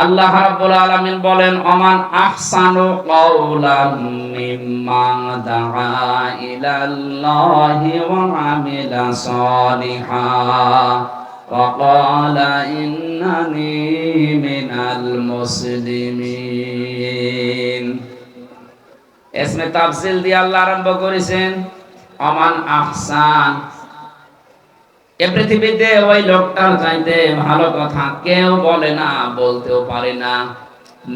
আল্লাহ রাব্বুল আলামিন বলেন, ওমান আহসানু কাওলাম মিম্মান দাআ ইলাল্লাহি ওয়া আমিলা সলিহান ওয়া ক্বালা ইন্নানি মিনাল মুসলিমিন। ইসমে তাফসিল দিয়ে আল্লাহ আরম্ভ করেছেন ওমান আহসান। এ পৃথিবীতে ওই লোকটার চাইতে ভালো কথা কেউ বলে না, বলতেও পারে না।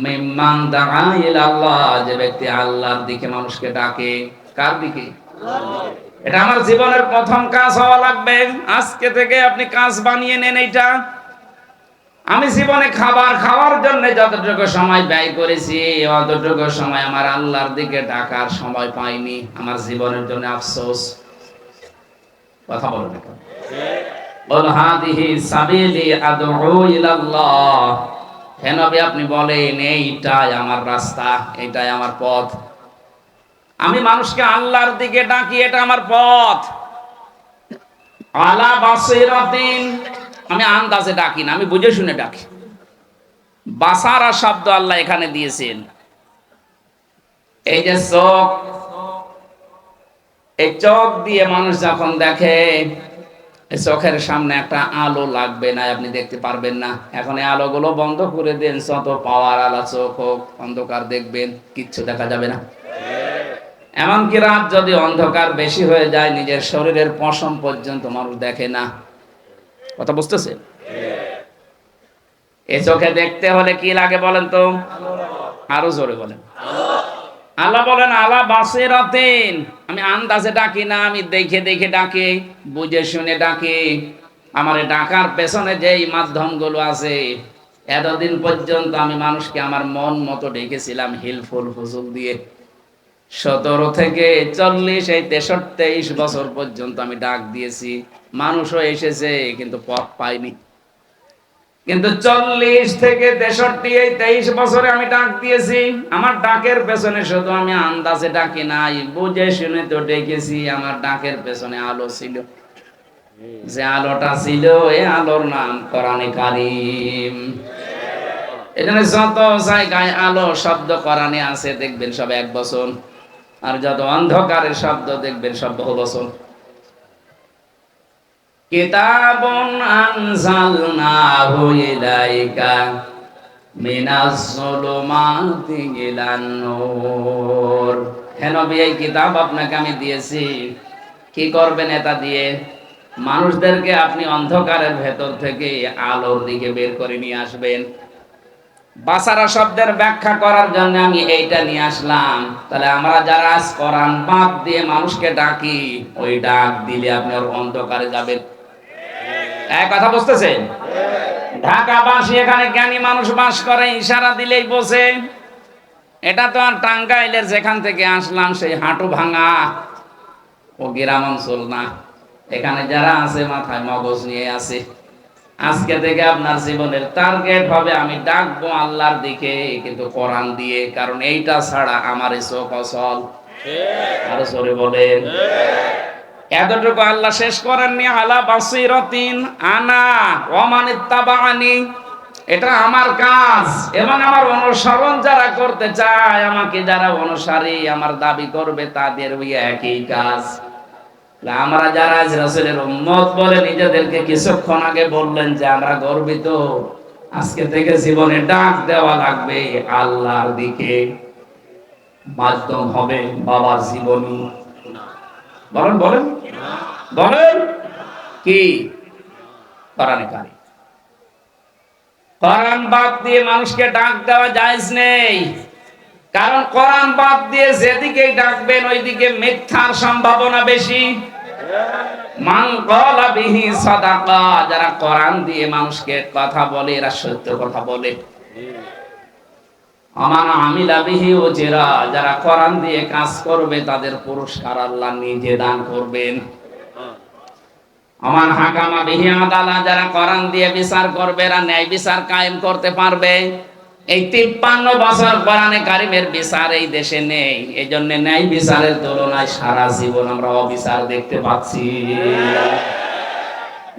মিম্মান দাআ ইলাল্লাহ, যে ব্যক্তি আল্লাহর দিকে মানুষকে ডাকে। কার দিকে? এটা আমার জীবনের প্রথম কাজ হওয়া লাগবে। আজকে থেকে আপনি কাজ বানিয়ে নেন এইটা। আমি জীবনে খাবার খাওয়ার জন্য যতটুকু সময় ব্যয় করেছি, অতটুকু সময় আমার আল্লাহর দিকে ডাকার সময় পাইনি। আমার জীবনের জন্য আফসোস। কথা বলেন না। বল হাদিহি সাবিলি আদউ ইলাল্লাহ। হে নবী, আপনি বলেন এইটাই আমার রাস্তা, এইটাই আমার পথ। আমি মানুষকে আল্লাহর দিকে ডাকি, এটা আমার পথ। আলা বাসিরাতিন, আমি আন্দাজে ডাকি না, আমি বুঝে শুনে ডাকি। বাসারা শব্দ আল্লাহ এখানে দিয়েছেন। এই যে চোখ, এই চোখ দিয়ে মানুষ যখন দেখে, চোখের সামনে একটা আলো লাগবে না, আপনি দেখতে পারবেন না। এখন এই আলোগুলো বন্ধ করে দেন, যত পাওয়ার আলা চোখ হোক, অন্ধকার দেখবেন, কিচ্ছু দেখা যাবে না। এমনকি রাত যদি অন্ধকার বেশি হয়ে যায়, নিজের শরীরের পশম পর্যন্ত মানুষ দেখে না। কথা বুঝতেছে? এ চোখে দেখতে হলে কি লাগে বলেন তো? আরো জোরে বলেন। আল্লাহ বলেন আলা বাসিরাতিন, আমি আন্দাজে ডাকি না, আমি দেখে দেখে ডাকি, বুঝে শুনে ডাকি। আমার ডাকার পেছনে যেই মাধ্যমগুলো আছে, এতদিন পর্যন্ত আমি মানুষকে আমার মন মতো ডেকেছিলাম হিলফুল ফুজুল দিয়ে। 17 থেকে 40, এই 23 বছর পর্যন্ত আমি ডাক দিয়েছি, মানুষও এসেছে, কিন্তু পথ পাইনি। কিন্তু 40 থেকে 63, এই 23 বছরে আমি ডাক দিয়েছি। আমার ডাকের পেছনে শুধু আমি আন্দাজে ডাকি নাই, বুঝে শুনে তো ডেকেছি। আমার ডাকের পেছনে আলো ছিল, যে আলোটা ছিল, এই আলোর নাম কোরআনে কারীম। এখানে যত জায়গায় আলো শব্দ কোরআনে আছে, দেখবেন সব এক বচন। আর যত অন্ধকারের শব্দ দেখবেন সব বহু বচন। কিতাবুন আনজালনাহু ইলাইকা মিনাজ যুলুমাতি ইলান নূর। হে নবী, এই কিতাব আপনাকে আমি দিয়েছি। কি করবেন এটা দিয়ে? মানুষদেরকে আপনি অন্ধকারের ভেতর থেকে আলোর দিকে বের করে নিয়ে আসবেন। বাসারা শব্দের ব্যাখ্যা করার জন্য আমি এইটা নিয়ে আসলাম। তাহলে আমরা যারা আজ কোরআন বাদ দিয়ে মানুষকে ডাকি, ওই ডাক দিলে আপনি ওর অন্ধকারে যাবেন। এক কথা বুঝতেছেন? ঢাকাবাসী, এখানে জ্ঞানী মানুষ বাস করে, ইশারা দিলেই বোঝে। এটা তো আর টাঙ্গাইলের যেখান থেকে আসলাম সেই হাঁটু ভাঙা ও গ্রাম অঞ্চল না। এখানে যারা আছে মাথায় মগজ নিয়ে আছে। আজকে থেকে আপনার জীবনের টার্গেট হবে, আমি ডাকবো আল্লাহর দিকে, কিন্তু কোরআন দিয়ে। কারণ এইটা ছাড়া আমার এই চোখ অচল। আরো জোরে বলেন। এতটুকু আল্লাহ শেষ করেননি, আলা বাসিরাতিন আনা ওয়া মান ইত্তাবাআনি। এটা আমার কাজ, এবং আমার অনুসরণ যারা করতে চায়, আমাকে যারা অনুসারী, আমার দাবি করবে, তাদের ওই একই কাজ। আমরা যারা রাসূলের উম্মত বলে নিজেদেরকে কিছুক্ষণ আগে বললেন যে আমরা গর্বিত, আজকে থেকে জীবনে ডাক দেওয়া লাগবে আল্লাহর দিকে। মাধ্যম হবে বাবার জীবনী। বলেন বলেন বলেন, কি? কোরআনে কারীম। কোরআন বাদ দিয়ে মানুষকে ডাক দেওয়া জায়েজ নেই। কারণ কোরআন বাদ দিয়ে যেদিকেই ডাকবেন, ওইদিকে মিথ্যার সম্ভাবনা বেশি। মান ক্বালা বিহি সাদাকা, যারা কোরআন দিয়ে মানুষকে কথা বলে, এরা সত্য কথা বলে। আমান আমিলা বিহি উজরা, যারা কোরআন দিয়ে কাজ করবে, তাদের পুরস্কার আল্লাহ নিজে দান করবেন। আমান হাকামা বিহি আদালা, যারা কোরআন দিয়ে বিচার করবে, এরা ন্যায় বিচার কায়েম করতে পারবে। এই 53 বছর কোরআনে কারীমের বিচার এই দেশে নেই। এই জন্য ন্যায় বিচারের তুলনায় সারা জীবন আমরা অবিচার দেখতে পাচ্ছি।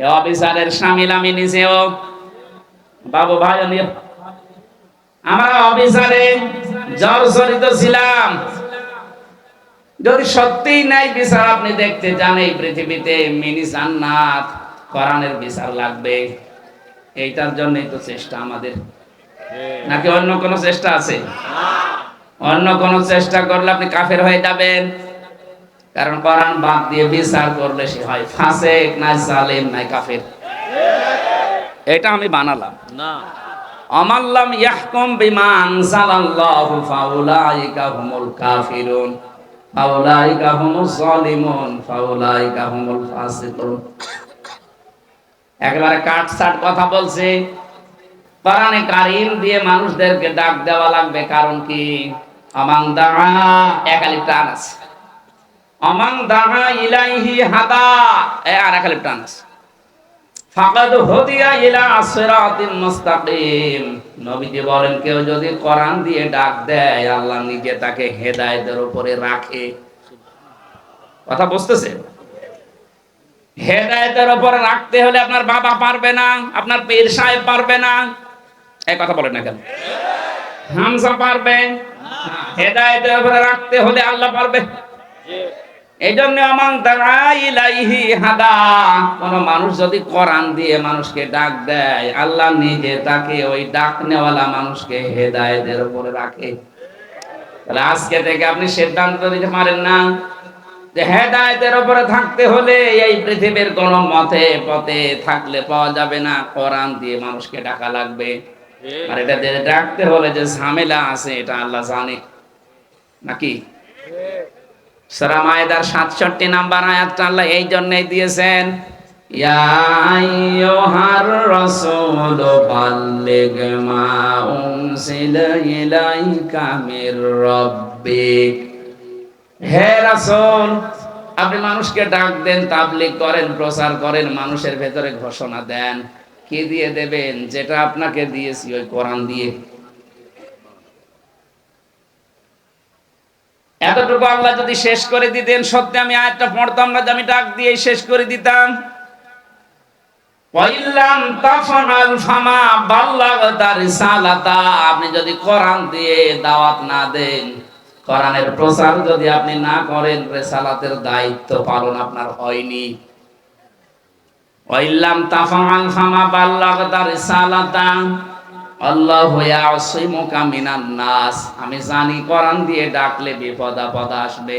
এই অবিচারের শামিল আমি নিজেও। বাবু ভাই, আমরা অবিচারে জর্জরিত ছিলাম। যদি সত্যিই নাই বিচার আপনি দেখতে চান এই পৃথিবীতে মিনি জান্নাত, কোরআনের বিচার লাগবে। এইটার জন্যই তো চেষ্টা আমাদের, নাকি অন্য কোনো চেষ্টা আছে? অন্য কোনো চেষ্টা করলে আপনি কাফের হয়ে যাবেন। কারণ কোরআন বাদ দিয়ে বিচার করলে সে হয় ফাসিক, না জালেম, না কাফের। এটা আমি বানালাম না। আমাল্লাম ইয়াহকুম বিমা আনজালাল্লাহু ফাউলাইকা হুমুল কাফিরুন ফাউলাইকা হুমুজ জালিমুন ফাউলাইকা হুমুল ফাসিকুন। একেবারে কাটছাট কথা বলছে। কোরআনে কারীম দিয়ে মানুষদেরকে ডাক দেওয়া লাগবে। কারণ কি? আমান দাআ, একালিফ টান আছে। আমান দাআ ইলাইহি হাদা, আর একালিফ টান আছে। ফাকাদ হুদিয়া ইলা সিরাতিন মুস্তাকিম। নবীজি বলেন, কেউ যদি কোরআন দিয়ে ডাক দেয়, আল্লাহ নিজে তাকে হেদায়েতের উপরে রাখে। কথা বুঝতেছেন? হেদায়েতের উপরে রাখতে হলে আপনার বাবা পারবে না, আপনার পীর সাহেব পারবে না। এই কথা বলেন না কেন? হামজা পারবে? হেদায়েতের উপরে রাখতে হলে আল্লাহ পারবে। এই জন্য আমান দাআ ইলাইহি হাদা, কোন মানুষ যদি কোরআন দিয়ে মানুষকে ডাক দেয়, আল্লাহ নিজে তাকে ওই ডাক নেওয়ালা মানুষকে হেদায়েতের উপরে রাখে। তাহলে আজকে থেকে আপনি সিদ্ধান্ত নিতে পারেন না যে হেদায়েতের উপরে থাকতে হলে এই পৃথিবীর কোন মতে পথে থাকলে পাওয়া যাবে না, কোরআন দিয়ে মানুষকে ডাকা লাগবে। আর এটা দিয়ে ডাকতে হলে যে ঝামেলা আছে এটা আল্লাহ জানে, নাকি? সূরা মায়েদার ৬৭ নাম্বার আয়াতটা আল্লাহ এই জন্যই দিয়েছেন, ইয়া আইয়ুহার রাসূল বাল্লিগ মা উনজিলা ইলাইকা মির রাব্বিক। হে রাসূল, আপনি মানুষকে ডাক দেন, তাবলীগ করেন, প্রচার করেন, মানুষের ভেতরে ঘোষণা দেন। কি দিয়ে দেবেন? যেটা আপনাকে দিয়েছি ওই কোরআন দিয়ে। এতটুকু আল্লাহ যদি শেষ করে দিতেন, সত্যি আমি আয়াতটা পড়তাম না যে আমি ডাক দিয়ে শেষ করে দিতাম। ওয়াইল্লাম তাফআল ফামা বাল্লাগতা রিসালাতা, আপনি যদি কোরআন দিয়ে দাওয়াত না দেন, কোরআনের প্রচার যদি আপনি না করেন, রিসালাতের দায়িত্ব পালন আপনার হয়নি। ওয়াইল্লাম তাফআল ফামা বাল্লাগতা রিসালাতা আল্লাহু ইয়াসিমুকা মিনান নাস। আমি জানি কোরআন দিয়ে ডাকলে বিপদ আপদ আসবে।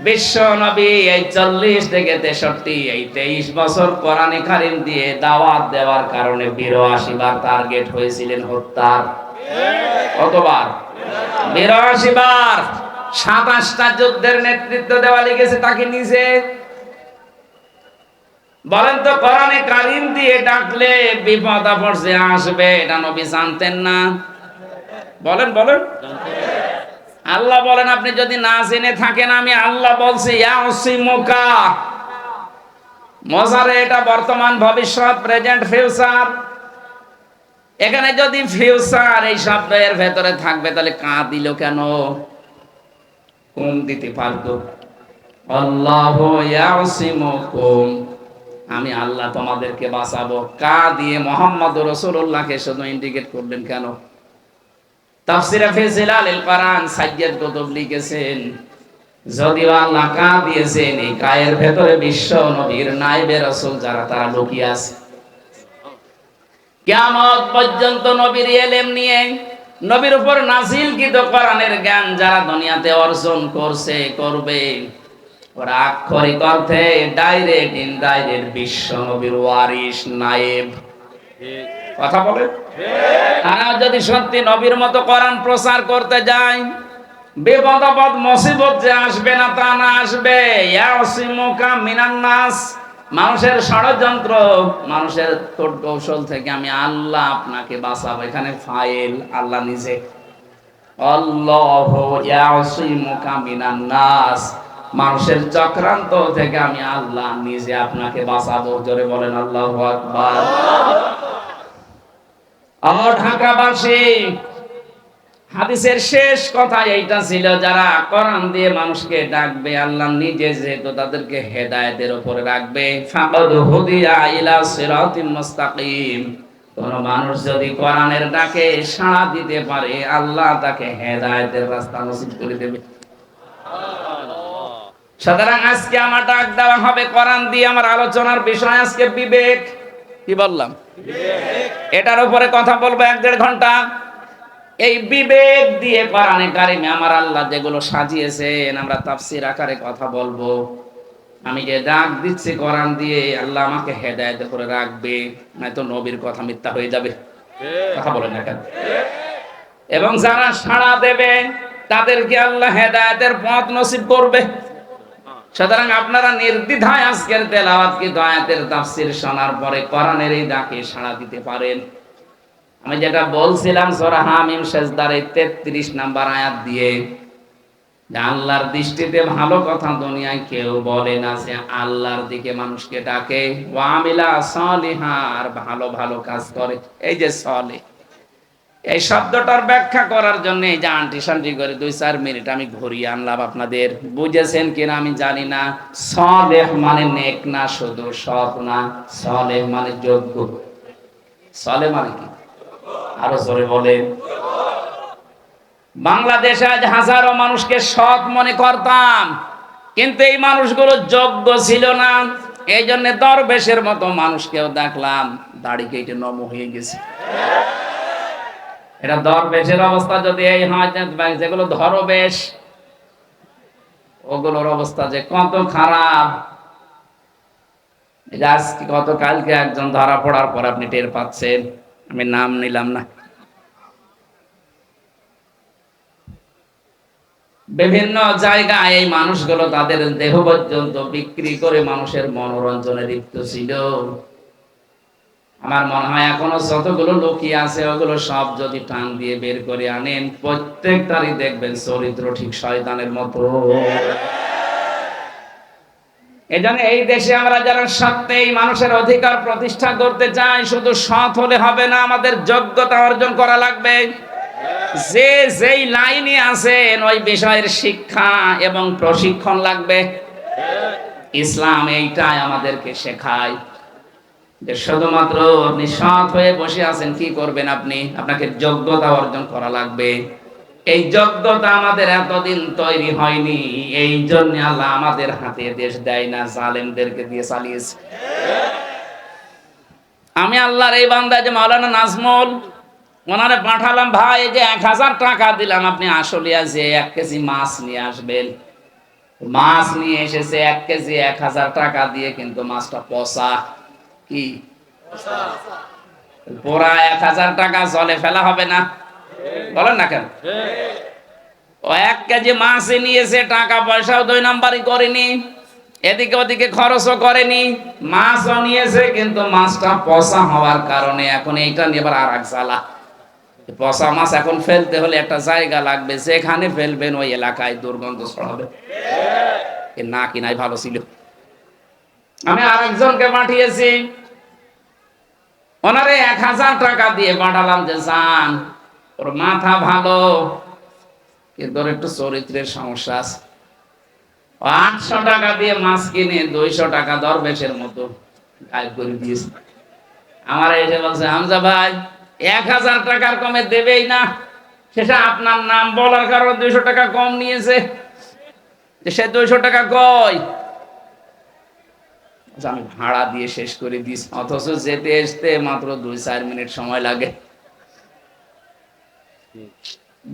বিশ্ব নবী এই ৪০ থেকে ৬৩ এই ২৩ বছর কোরআনে কারীম দিয়ে দাওয়াত দেওয়ার কারণে ৮২ বার টার্গেট হয়েছিলেন হত্যার। কতবার? ৮২ বার। ২৭টা যুদ্ধের নেতৃত্ব দেওয়া লিখেছে তাকে নিজে। বলেন তো, কোরআনে কারীম দিয়ে ডাকলে বিপদ আপদ যে আসবে এটা নবী জানতেন না? বলেন বলেন। আল্লাহ বলেন, আপনি যদি না জেনে থাকেন, আমি আল্লাহ বলছি ইয়াসিমুকা। মজারে এটা বর্তমান, ভবিষ্যৎ, প্রেজেন্ট, ফিউচার। এখানে যদি ফিউচার এই শব্দের ভেতরে থাকবে তাহলে কা দিল কেন? কোন দিতে পারতো? আল্লাহু ইয়াসিমুকুম, আমি আল্লাহ তোমাদেরকে বাঁচাবো। কা দিয়ে মুহাম্মদুর রাসূলুল্লাহকে শুধু ইন্ডিকেট করলেন কেন? তাফসীরে ফি জিলালিল কোরআন সাইয়্যিদ কুতুব লিখেছেন, যদিও আল্লাহ কা দিয়েছেন, এই কায়ের ভেতরে বিশ্ব নবীর নায়েবে রাসূল যারা তারা লুকিয়ে আছে। কিয়ামত পর্যন্ত নবীর ইলম নিয়ে, নবীর উপর নাযিলকৃত কোরআনের জ্ঞান যারা দুনিয়াতে অর্জন করছে, করবে, ওরা আক্ষরিক অর্থে ডাইরেক্ট ইনডাইরেক্ট বিশ্ব নবীর ওয়ারিস, নায়েব। কথা বলে, তারা যদি সত্যি নবীর মতো কোরআন প্রচার করতে যায়, বিপদ আপদ মুসিবত যে আসবে না তা না, আসবে। ইয়াসিমুকা মিনান নাস, মানুষের ষড়যন্ত্র, মানুষের তোট কৌশল থেকে আমি আল্লাহ আপনাকে বাঁচাবো। এখানে ফাইল আল্লাহ নিজে। আল্লাহু ইয়াসিমুকা মিনান নাস, মানুষের চক্রান্ত থেকে আমি আল্লাহ নিজে আপনাকে বাঁচাবো। জোরে বলেন আল্লাহু আকবার। ঢাকাবাসী, হাদিসের শেষ কথা এইটা ছিল, যারা কোরআন দিয়ে মানুষকে ডাকবে, আল্লাহ নিজে যেহেতু তাদেরকে হেদায়েতের উপরে রাখবে। ফাকাদ হুদিয়া ইলা সিরাতিন মুস্তাকিম, কোন মানুষ যদি কোরআনের ডাকে সাড়া দিতে পারে, আল্লাহ তাকে হেদায়েতের রাস্তা নসিব করে দেবে। সুতরাং আজকে আমার ডাক দেওয়া হবে কোরআন দিয়ে। আমার আলোচনার বিষয় আজকে বিবেক। কি বললাম? এটার উপরে কথা বলবো 1-1.5 ঘন্টা। এই বিবেক দিয়ে কোরআনে কারিমে আমার আল্লাহ যেগুলো সাজিয়েছেন, আমরা তাফসীর আকারে কথা বলবো। আমি যে ডাক দিচ্ছি কোরআন দিয়ে, আল্লাহ আমাকে হেদায়েত করে রাখবে, নয়তো নবীর কথা মিথ্যা হয়ে যাবে। কথা বলেন না কেন? এবং যারা সাড়া দেবে তাদেরকে আল্লাহ হেদায়েতের পথ নসিব করবে। সুতরাং আপনারা নির্দ্বিধায় আজকের তেলাওয়াতকৃত আয়াতের তাফসীর শোনার পরে কোরআনের এই ডাকে সাড়া দিতে পারেন। আমি যেটা বলছিলাম সূরা হামিম সিজদার 33 নাম্বার আয়াত দিয়ে, যে আল্লাহর দৃষ্টিতে ভালো কথা দুনিয়ায় কেউ বলে না, যে আল্লাহর দিকে মানুষকে ডাকে, ওয়া আমিলা সালিহা, আর ভালো ভালো কাজ করে। এই যে সালেহ, এই শব্দটার ব্যাখ্যা করার জন্য এই যে আন্টি শান্টি করে 2-4 মিনিট আমি ঘুরিয়ে আনলাম। আপনাদের বুঝেছেন কিনা আমি জানি না। সালেহ মানে নেক না, শুধু সৎ না। সালেহ মানে যোগ্য। সালেহ মানে কি? আরো জোরে বলেন। বাংলাদেশে আজ হাজারো মানুষকে সৎ মনে করতাম, কিন্তু এই মানুষগুলো যোগ্য ছিল না। এই জন্য দরবেশের মতো মানুষকেও দেখলাম দাড়ি কেটে নম হয়ে গেছে। এটা দরবেশের অবস্থা যদি এই হয়, যেগুলো ধরবেশ, ওগুলোর অবস্থা যে কত খারাপ। আজকে গতকালকে একজন ধরা পড়ার পর আপনি টের পাচ্ছেন, আমি নাম নিলাম না। বিভিন্ন জায়গায় এই মানুষগুলো তাদের দেহ পর্যন্ত বিক্রি করে মানুষের মনোরঞ্জনে লিপ্ত ছিল। আমার মনে হয় এখনো যতগুলো লোকই আছে, ওগুলো সব যদি টান দিয়ে বের করে আনেন, প্রত্যেকটারই দেখবেন চরিত্র ঠিক শয়তানের মতো। এজন্য এই দেশে আমরা যারা সত্যি এই মানুষের অধিকার প্রতিষ্ঠা করতে চাই, শুধু সৎ হলে হবে না, আমাদের যোগ্যতা অর্জন করা লাগবে। যে যেই লাইনে আছেন ওই বিষয়ের শিক্ষা এবং প্রশিক্ষণ লাগবে। ইসলাম এইটাই আমাদেরকে শেখায় যে শুধুমাত্র আপনি সৎ হয়ে বসে আছেন, কি করবেন আপনি? আপনাকে যোগ্যতা অর্জন করা লাগবে। এই যোগ্যতা আমাদের এতদিন তৈরি হয়নি, এই জন্য আল্লাহ আমাদের হাতে দেশ দেয় না, জালেমদেরকে দিয়ে চালিয়েছে। আমি আল্লাহর এই বান্দা যে মাওলানা নাজমুল, ওনারে পাঠালাম, ভাই এই যে 1000 টাকা দিলাম, আপনি আশুলিয়া যে 1 কেজি মাছ নিয়ে আসবেন। মাছ নিয়ে এসেছে 1 কেজি 1000 টাকা দিয়ে, কিন্তু মাছটা পচা। কি পুরা 1000 টাকা জলে ফেলা হবে না? বলেন না কেন? ও 1 কেজি মাছ নিয়েছে, টাকা পয়সাও 2 নাম্বারই করেনি, এদিকে ওদিকে খরচও করেনি, মাছও নিয়েছে, কিন্তু মাছটা পচা হওয়ার কারণে এখন এইটা নিয়ে আবার আর এক জ্বালা। পচা মাছ এখন ফেলতে হলে একটা জায়গা লাগবে, যেখানে ফেলবেন ওই এলাকায় দুর্গন্ধ ছড়াবে। না কিনাই ভালো ছিল। আমি আরেকজনকে পাঠিয়েছি, ওনারে 1000 টাকা দিয়ে পাঠালাম যে যান, ওর মাথা ভালো কিন্তু ওর একটু চরিত্রের সমস্যা আছে। 800 টাকা দিয়ে মাছ কিনে 200 টাকা দরবেশের মতো গায়েব করে দিয়েছে। আমার এসে বলছে, হামজা ভাই 1000 টাকার কমে দেবেই না, সেটা আপনার নাম বলার কারণে 200 টাকা কম নিয়েছে। সে 200 টাকা কই? আমি ভাড়া দিয়ে শেষ করে দিস, অথচ যেতে আসতে মাত্র 2-4 মিনিট সময় লাগে।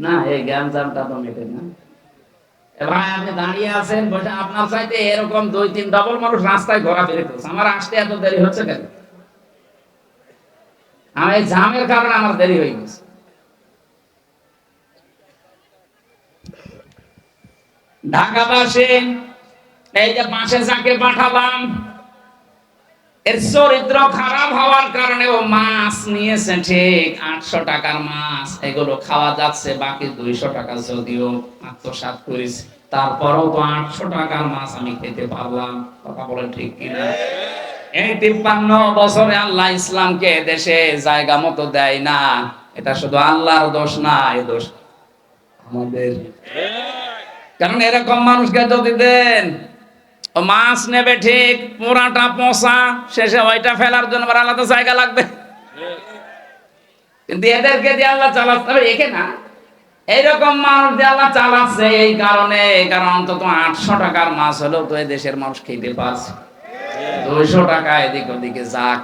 না এই জ্ঞানজামটা তো মেটে না। ভাই আপনি দাঁড়িয়ে আছেন বসে, আপনার চাইতে এরকম 2-3 ডবল মানুষ রাস্তায় ঘোরাফেরা করছে, আমার আসতে এত দেরি হচ্ছে কেন? আমি এই জামের কারণে আমার দেরি হয়ে গেছে। ঢাকাবাসী এই যে পাশে যাকে পাঠালাম, এর চরিত্র খারাপ হওয়ার কারণে ও মাছ নিয়েছে ঠিক 800 টাকার মাছ, এগুলো খাওয়া যাচ্ছে, বাকি 200 টাকা যদিও আত্মসাৎ করেছি, তারপরও তো 800 টাকার মাছ আমি খেতে পারলাম। কথা বলেন ঠিক কিনা? এই 53 বছরে আল্লাহ ইসলামকে দেশে জায়গা মতো দেয় না, এটা শুধু আল্লাহর দোষ না, এই দোষ আমাদের। কারণ এরকম মানুষকে যদি দেন, ও মাছ নেবে ঠিক, পুরাটা পচা, শেষে ওইটা ফেলার জন্য আবার আলাদা জায়গা লাগবে। কিন্তু এদেরকে দিয়ে আল্লাহ চালাতে হবে, একে না। এইরকম মানুষ দিয়ে আল্লাহ চালাচ্ছে এই কারণে, কারণ অন্তত 800 টাকার মাছ হলেও তো এই দেশের মানুষ খেতে পারছে। 200 টাকা এদিক ওদিকে যাক,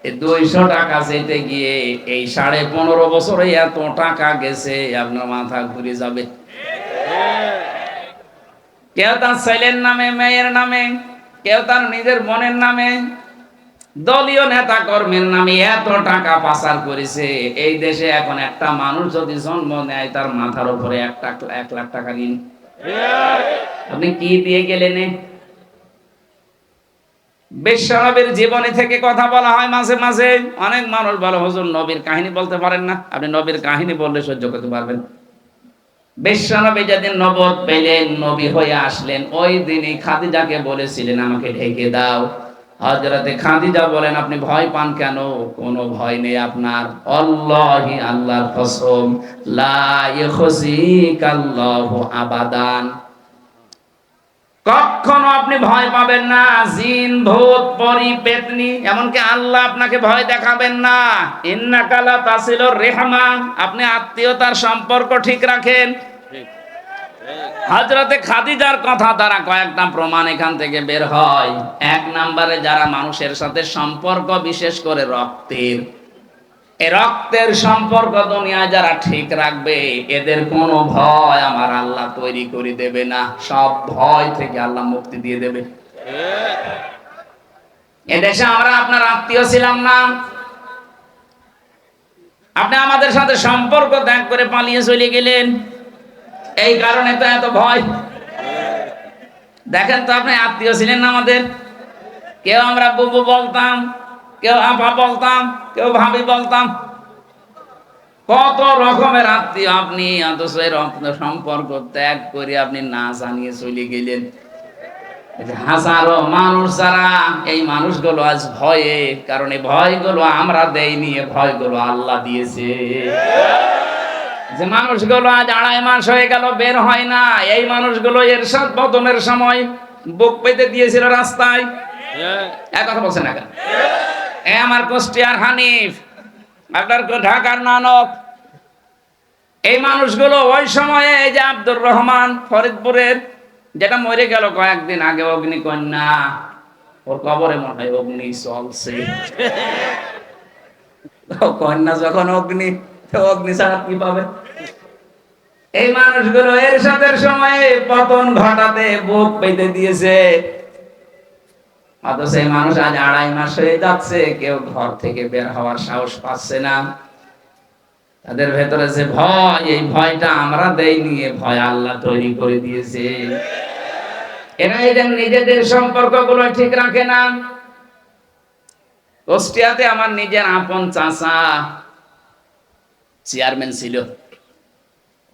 এই 200 টাকা যেতে গিয়ে এই 15.5 বছরে এত টাকা গেছে, আপনার মাথা ঘুরে যাবে। কেউ তার ছেলের নামে, মেয়ের নামে, কেউ তার নিজের বোনের নামে, দলীয় নেতা কর্মীর নামে এত টাকা পাচার করেছে। এই দেশে এখন একটা মানুষ যদি জন্ম নেয়, তার মাথার উপরে 1 লাখ টাকা ঋণ। আপনি কি দিয়ে গেলেন? বিশ্বনবীর জীবনী থেকে কথা বলা হয় মাঝে মাঝে। অনেক মানুষ বলে, হুজুর নবীর কাহিনী বলতে পারেন না। আপনি নবীর কাহিনী বললে সহ্য করতে পারবেন। বিশ্বনবী যেদিন নবুয়ত পেলেন, নবী হয়ে আসলেন, ওই দিনই খাদিজাকে বলেছিলেন, আমাকে ঢেকে দাও। হযরতে খাদিজা বলেন, আপনি ভয় পান কেন? কোনো ভয় নেই আপনার। আল্লাহি, আল্লাহর কসম, লা ইখজিকাল্লাহু আবাদান, কখনো আপনি ভয় পাবেন না। জিন, ভূত, পরী, পেতনি, এমনকি আল্লাহ আপনাকে ভয় দেখাবেন না। ইন্নাকা লা তাসিলুর রিহমা, আপনি আত্মীয়তার সম্পর্ক ঠিক রাখেন। হযরতে খাদিজার কথা দ্বারা কয়েকটা প্রমাণ এখান থেকে বের হয়। 1 নম্বরে, যারা মানুষের সাথে সম্পর্ক, বিশেষ করে রক্তের, এই রক্তের সম্পর্ক দুনিয়ায় যারা ঠিক রাখবে, এদের কোনো ভয় আমার আল্লাহ তৈরি করে দেবে না। সব ভয় থেকে আল্লাহ মুক্তি দিয়ে দেবে। এদেশে আমরা আপনার আত্মীয় ছিলাম না, আপনি আমাদের সাথে সম্পর্ক ত্যাগ করে পালিয়ে চলে গেলেন, এই কারণে তো এত ভয়। দেখেন তো, আপনি আত্মীয় ছিলেন না আমাদের। কেউ আমরা বুবু বলতাম, কেউ আপা বলতাম, কেউ ভাবি বলতাম, কত রকমের আত্মীয় আপনি, অথচ এর সম্পর্ক ত্যাগ করে আপনি না জানিয়ে চলে গেলেন। হাজারো মানুষ যারা, এই মানুষগুলো আজ ভয়ে, কারণ এই ভয়গুলো আমরা দেইনি, এই ভয়গুলো আল্লাহ দিয়েছে। যে মানুষগুলো আজ 2.5 মাস হয়ে গেল বের হয় না, এই মানুষগুলো এরশাদ বদনের সময় বুক পেতে দিয়েছিল রাস্তায়। এক কথা বলছেন না কেন? আমার কুষ্টিয়ার হানিফ, আপনার ঢাকার নানক, এই মানুষগুলো ওই সময়ে, এই যে আব্দুর রহমান ফরিদপুরের, যেটা মরে গেল কয়েকদিন আগে, অগ্নিকন্যা, ওর কবরে মনে হয় অগ্নি চলছে। কন্যা যখন অগ্নি, তো অগ্নি ছাড়া কি পাবে? এই মানুষগুলো এরশাদের সময়ে পতন ঘটাতে বুক পেতে দিয়েছে, অথচ এই মানুষ আজ 2.5 মাস হয়ে যাচ্ছে, কেউ ঘর থেকে বের হওয়ার সাহস পাচ্ছে না। তাদের ভেতরে যে ভয়, এই ভয়টা আমরা দেইনি, এই ভয় আল্লাহ তৈরি করে দিয়েছে। এরা এদের নিজেদের সম্পর্কগুলো ঠিক রাখে না। কুষ্টিয়াতে আমার নিজের আপন চাচা চেয়ারম্যান ছিল,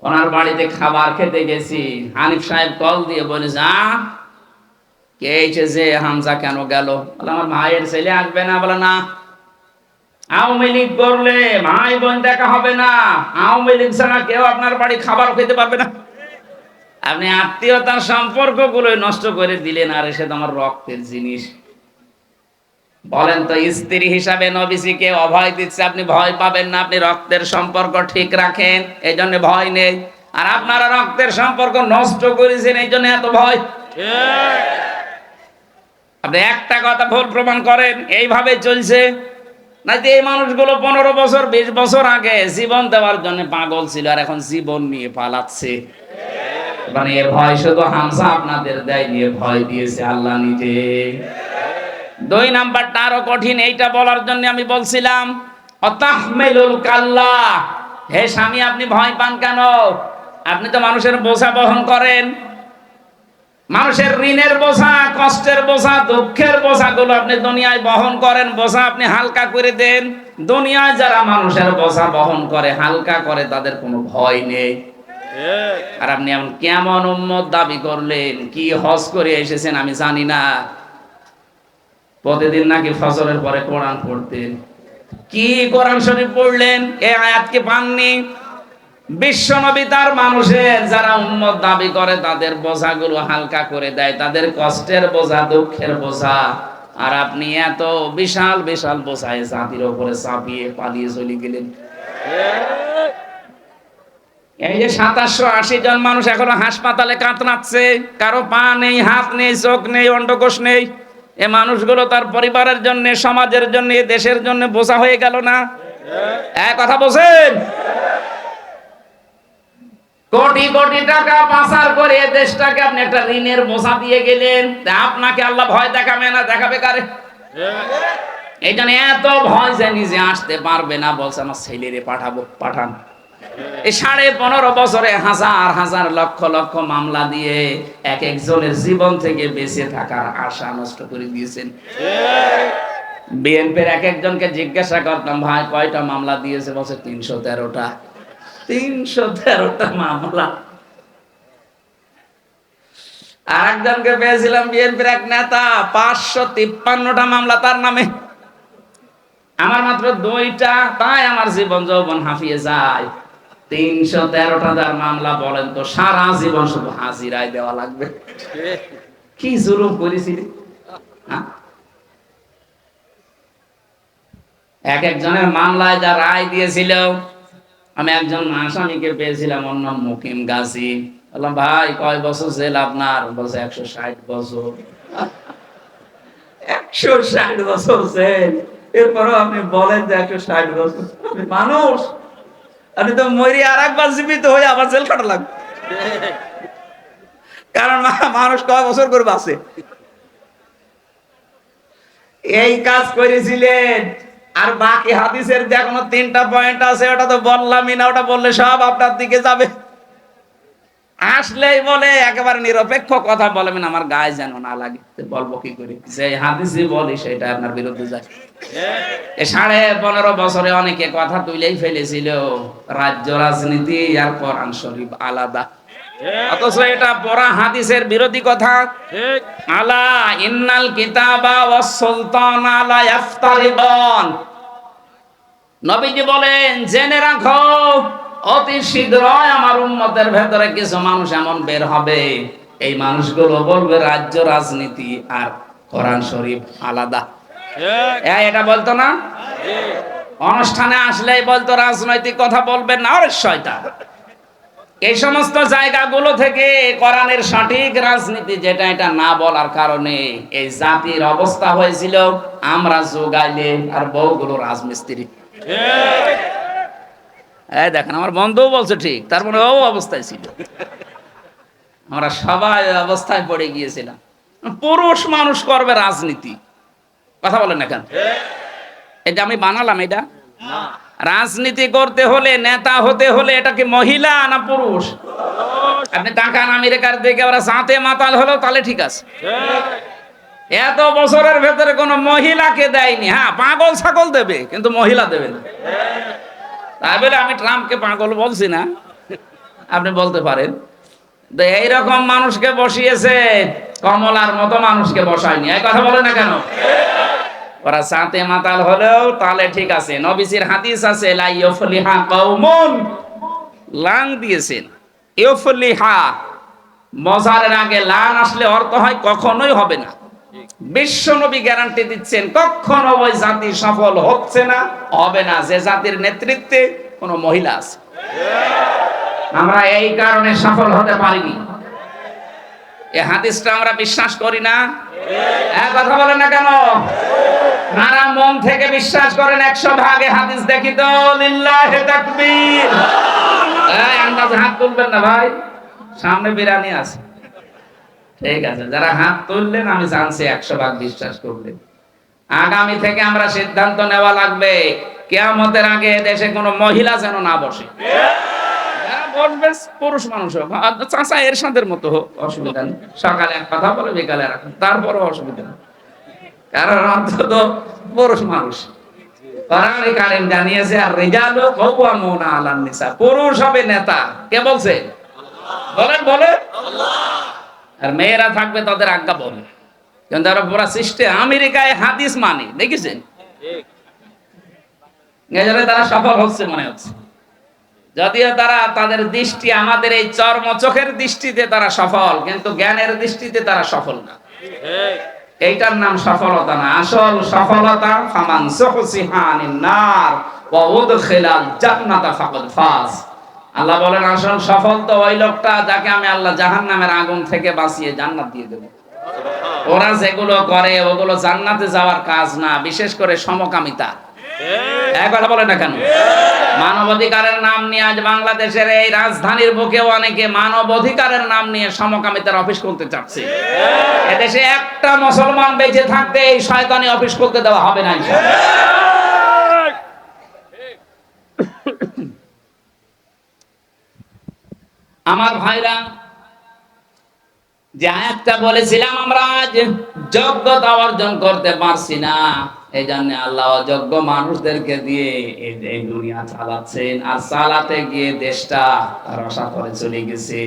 ওনার বাড়িতে খাবার খেতে গেছি। হানিফ সাহেব কল দিয়ে বলে, যা কে এসেছে, হামজা কেন গেল? বলে, আমার ভাইয়ের ছেলে আসবে না। বলে, না, আওয়ামী লীগ করলে ভাই বোন দেখা হবে না, আওয়ামী লীগ ছাড়া কেউ আপনার বাড়ি খাবার খেতে পারবে না। আপনি আত্মীয়তার সম্পর্ক গুলো নষ্ট করে দিলেন, আর এসে তো আমার রক্তের জিনিস। বলেন তো, স্ত্রী হিসাবে নবীজিকে অভয় দিচ্ছে, আপনি ভয় পাবেন না, আপনি রক্তের সম্পর্ক ঠিক রাখেন, এই জন্য ভয় নেই। আর আপনারা রক্তের সম্পর্ক নষ্ট করেছেন, এই জন্য এত ভয়। আপনি একটা কথা ভুল প্রমাণ করেন, এইভাবে চলছে। না, এই মানুষগুলো 15 বছর 20 বছর আগে জীবন দেওয়ার জন্য পাগল ছিল, আর এখন জীবন নিয়ে পালাচ্ছে। মানে এ ভয় শুধু হামজা আপনাদের দেয়নি, এ ভয় দিয়েছে আল্লাহ নিজে। 2 নাম্বারটা আরো কঠিন, এইটা বলার জন্য আমি বলছিলাম, অতাহমিলুল কাল্লা, হে স্বামী আপনি ভয় পান কেন? আপনি তো মানুষের বোঝা বহন করেন, মানুষের ঋণের বোঝা, কষ্টের বোঝা, দুঃখের বোঝাগুলো আপনি দুনিয়ায় বহন করেন, বোঝা আপনি হালকা করে দেন। দুনিয়ায় যারা মানুষের বোঝা বহন করে, হালকা করে, তাদের কোনো ভয় নেই। আর আপনি এমন কেমন উম্মত দাবি করলেন? কি হজ করে এসেছেন আমি জানি না, প্রতিদিন নাকি ফজরের পরে কোরআন পড়তেন। কি কোরআন শরীফ পড়লেন? এই আয়াতকে পাননি? বিশ্বনবী তার মানুষের যারা উম্মত দাবি করে, তাদের বোঝাগুলো হালকা করে দেয়, তাদের কষ্টের বোঝা, দুঃখের বোঝা। আর আপনি এত বিশাল বিশাল বোঝায় জাতির উপরে চাপিয়ে পালিয়ে চলে গেলেন। এই যে 2780 জন মানুষ এখনো হাসপাতালে কাতরাচ্ছে, কারো পা নেই, হাত নেই, চোখ নেই, অন্ডকোষ নেই। এ মানুষগুলো তার পরিবারের জন্য, সমাজের জন্য, দেশের জন্য বোঝা হয়ে গেল না? এক কথা বলছেন। কোটি কোটি টাকা পাচার করে দেশটাকে আপনি একটা ঋণের বোঝা দিয়ে গেলেন। আপনাকে আল্লাহ ভয় দেখাবে না, দেখাবে কারে? এই জন্য এত ভয় যে নিজে আসতে পারবে না, বলছে আমার ছেলেরে পাঠাবো। পাঠান। এই 15.5 বছরে হাজার হাজার লক্ষ লক্ষ মামলা দিয়ে এক একজনের জীবন থেকে বেঁচে থাকার আশা নষ্ট করে দিয়েছেন। বিএনপির এক একজনকে জিজ্ঞাসা করতাম, ভাই কয়টা মামলা দিয়েছে? বলছে 313টা। 313টা মামলা। আর একজনকে পেয়েছিলাম বিএনপির এক নেতা, 553টা মামলা তার নামে। আমার মাত্র 2টা, তাই আমার জীবন যৌবন হাঁপিয়ে যায়। 313টা যার মামলা, বলেন তো সারা জীবন শুধু হাজিরায় দেওয়া লাগবে। কি জুলুম করেছিলি। এক একজনের মামলায় যা রায় দিয়েছিল, আমি একজন আসামিকে পেয়েছিলাম, অন্য মুকিম গাজী। বললাম, ভাই কয় বছর জেল আপনার? বলছে 160 বছর। 160 বছর জেল। এরপরও আপনি বলেন যে 160 বছর। মানুষ, আপনি তো মরি আর একবার জীবিত হয়ে আবার জেল কাটা লাগবে। কারণ মানুষ কয় বছর করে বাঁচে। এই কাজ করেছিলেন। আর বাকি হাদিসের যে এখনো 3টা পয়েন্ট আছে, ওটা তো বললামই না। ওটা বললে সব আপনার দিকে যাবে। আসলেই বলে একেবারে নিরপেক্ষ কথা বলবেন, আমার গায়ে যেন না লাগে। বলবো কি করে? যে হাদিসে বলি সেটা আপনার বিরুদ্ধে যায়। এই 15.5 বছরে অনেকে কথা তুলেই ফেলেছিল, রাজ্য রাজনীতি আর কোরআন শরীফ আলাদা। অথচ এটা পড়া হাদিসের বিরোধী কথা। আলা ইন্নাল কিতাবা ওয়াস সুলতানা লা ইফতারিবান। নবীজি বলেন, জেনে রাখো অতি শীঘ্রই আমার উম্মতের ভেতরে কিছু মানুষ এমন বের হবে, এই মানুষগুলো বলবে রাজ্য রাজনীতি আর কোরআন শরীফ আলাদা। এটা বলতো না? অনুষ্ঠানে আসলেই বলতো রাজনৈতিক কথা বলবেন না। আরে শয়তান! এই সমস্ত জায়গাগুলো থেকে কোরআনের সঠিক রাজনীতি যেটা, এটা না বলার কারণে এই জাতির অবস্থা হয়েছিল আমরা যোগাইলে আর বউগুলো রাজমিস্ত্রি। দেখেন, আমার বন্ধুও বলছে ঠিক, তার মানে ও অবস্থায় ছিল। আমরা সবাই অবস্থায় পড়ে গিয়েছিলাম। পুরুষ মানুষ করবে রাজনীতি, কথা বলেন না কেন? এটা আমি বানালাম? এটা রাজনীতি করতে হলে, নেতা হতে হলে, এটা কি মহিলা না পুরুষ? আপনি তাকান আমেরিকার দিকে, ওরা জাতে মাতাল হলো, তাহলে ঠিক আছে। এত বছরের ভেতরে কোন মহিলাকে দেয়নি। হ্যাঁ, পাগল ছাগল দেবে, কিন্তু মহিলা দেবে না। তাই বলে আমি ট্রাম্পকে পাগল বলছি না, আপনি বলতে পারেন। এইরকম মানুষকে বসিয়েছে, কমলার মতো মানুষকে বসায়নি। এই কথা বলে না কেন? ওরা সাথে মাতাল হলেও তাহলে ঠিক আছে। নবীজির হাদিস আছে, লা ইউফলিহা কওমুন, লাং দিয়েছেন। ইউফলিহা মজারের আগে লান আসলে অর্থ হয় কখনোই হবে না। বিশ্ব নবী গ্যারান্টি দিচ্ছেন, কখনো ওই জাতি সফল হচ্ছে না, হবে না, যে জাতির নেতৃত্বে কোনো মহিলা আছে। আমরা এই কারণে সফল হতে পারিনি। এই হাদিসটা আমরা বিশ্বাস করি না। এক কথা বলেন না কেন? নারা মন থেকে বিশ্বাস করেন 100 ভাগে হাদিস দেখি তো। লিল্লাহি তাকবীর। এই আন্দাজে হাত তুলবেন না ভাই, সামনে বিরানি আছে। ঠিক আছে, যারা হাত তুললেন আমি জানছি 100 ভাগ বিশ্বাস করলেন। আগামী থেকে আমরা সিদ্ধান্ত নেওয়া লাগবে, কিয়ামতের আগে দেশে কোনো মহিলা যেন না বসে। পুরুষ মানুষ হোক, চাচা এরশাদের মতো হোক, অসুবিধা নেই। সকালে এক কথা বলে, বিকালে আর, তারপরও অসুবিধা নেই, কারণ অন্তত পুরুষ মানুষ। কোরআনে কারীম জানিয়েছে, আর রিজালু কাওয়ামুনা আলান নিসা, পুরুষ হবে নেতা। কে বলছে? বলেন বলেন। আর মেয়েরা থাকবে তাদের আজ্ঞাবহ। কিন্তু তারা পুরো সিস্টেম আমেরিকায় হাদিস মানে, দেখেছেন? এজন্য তারা সফল হচ্ছে মনে হচ্ছে। যদিও তারা তাদের দৃষ্টি আমাদের এই চর্ম চোখের দৃষ্টিতে তারা সফল, কিন্তু জ্ঞানের দৃষ্টিতে তারা সফল না। এইটার নাম সফলতা না। আসল সফলতা ফামান সুহসিহা আনিন নার, ওয়া উদখিলাল জান্নাতা ফাকাদ ফাজ। আল্লাহ বলেন আসল সফল তো ওই লোকটা যাকে আমি আল্লাহ জাহান্নামের আগুন থেকে বাঁচিয়ে জান্নাত দিয়ে দেব। ওরা যেগুলো করে ওগুলো জান্নাতে যাওয়ার কাজ না, বিশেষ করে সমকামিতা। কথা বলে না কেন? মানবাধিকারের নাম নিয়ে আজ বাংলাদেশের এই রাজধানীর বুকে অনেকে মানবাধিকারের নাম নিয়ে সমকামিতার অফিস করতে চাচ্ছে। এদেশে একটা মুসলমান বেঁচে থাকতে এই শয়তানি অফিস করতে দেওয়া হবে না ইনশাআল্লাহ। আমার ভাইরা, যে আয়াতটা বলেছিলাম আমরা আজ যোগ্যতা অর্জন করতে পারছি না, এই জন্য আল্লাহ অযোগ্য মানুষদেরকে দিয়ে এই দুনিয়া চালাচ্ছেন, আর চালাতে গিয়ে দেশটা রসা করে চলে গেছে।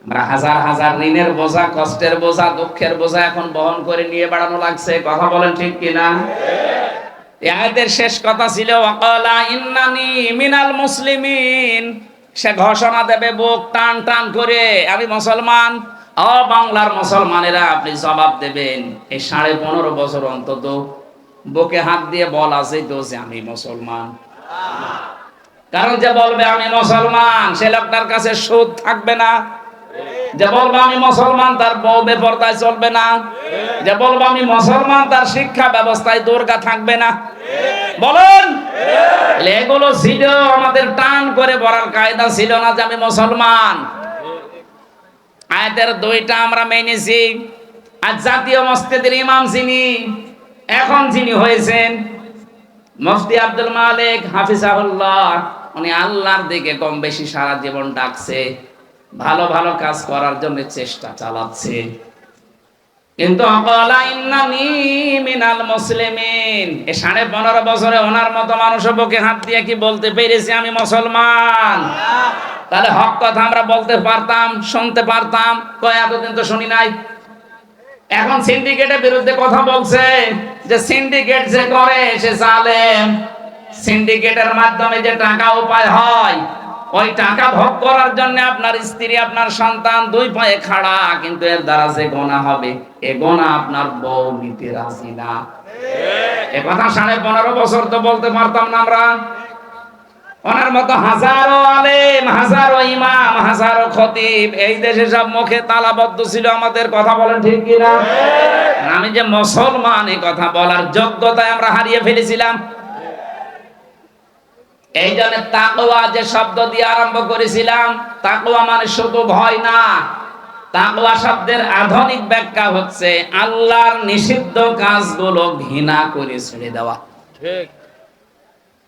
আমরা হাজার হাজার ঋণের বোঝা, কষ্টের বোঝা, দুঃখের বোঝা এখন বহন করে নিয়ে বেড়ানো লাগছে। কথা বলেন ঠিক কিনা? এই আয়াতের শেষ কথা ছিল ওয়াকালা ইন্নানি মিনাল মুসলিমিন। সে ঘোষণা দেবে বুক টান টান করে, আমি মুসলমান। ও বাংলার মুসলমানেরা, আপনি জবাব দেবেন এই 15.5 বছর অন্তত বুকে হাত দিয়ে বল আছে তো যে আমি মুসলমান। কারণ যে বলবে আমি মুসলমান সে লোকটার কাছে সুদ থাকবে না। যে বলবে আমি মুসলমান তার বউ বেপরদায় চলবে না। যে বলবে আমি মুসলমান তার শিক্ষা ব্যবস্থায় দুর্গা থাকবে না। বলেন, এগুলো ছিল আমাদের টান করে বলার কায়দা ছিল না যে আমি মুসলমান। আয়াতের 2টা আমরা মেনেছি। আর জাতীয় মসজিদের ইমাম যিনি এখন যিনি হয়েছেন মুফতি আব্দুল মালিক হাফিজাহুল্লাহ, উনি আল্লাহর দিকে কম বেশি সারা জীবন ডাকছে, ভালো ভালো কাজ করার জন্য চেষ্টা চালাচ্ছে। কিন্তু আকালা ইন্নানি মিনাল মুসলিমিন, এই 15.5 বছরে ওনার মতো মানুষও বুকে হাত দিয়ে কি বলতে পেরেছি আমি মুসলমান? তাহলে হক কথা আমরা বলতে পারতাম, শুনতে পারতাম। কয় এতদিন তো শুনি নাই। এখন সিন্ডিকেটের বিরুদ্ধে কথা বলছে যে সিন্ডিকেট যে করে সে জালেম। সিন্ডিকেটের মাধ্যমে যে টাকা উপায় হয়, ওই টাকা ভোগ করার জন্য আপনার স্ত্রী আপনার সন্তান 2 পায়ে খাড়া, কিন্তু এর দ্বারা যে গোনা হবে এ গোনা আপনার বউ নিতে রাজি না। এ কথা 15.5 বছর তো বলতে পারতাম না আমরা। ওনার মতো হাজারো আলেম, হাজারো ইমাম, হাজারো খতিব এই দেশে সব মুখে তালাবদ্ধ ছিল আমাদের। কথা বলেন ঠিক কিনা? আমি যে মুসলমান এই কথা বলার যোগ্যতায় আমরা হারিয়ে ফেলেছিলাম। এই জন্য তাকওয়া যে শব্দ দিয়ে আরম্ভ করেছিলাম, তাকওয়া মানে শুধু ভয় না। তাকওয়া শব্দের আধুনিক ব্যাখ্যা হচ্ছে আল্লাহর নিষিদ্ধ কাজগুলো ঘৃণা করে ছেড়ে দেওয়া। ঠিক।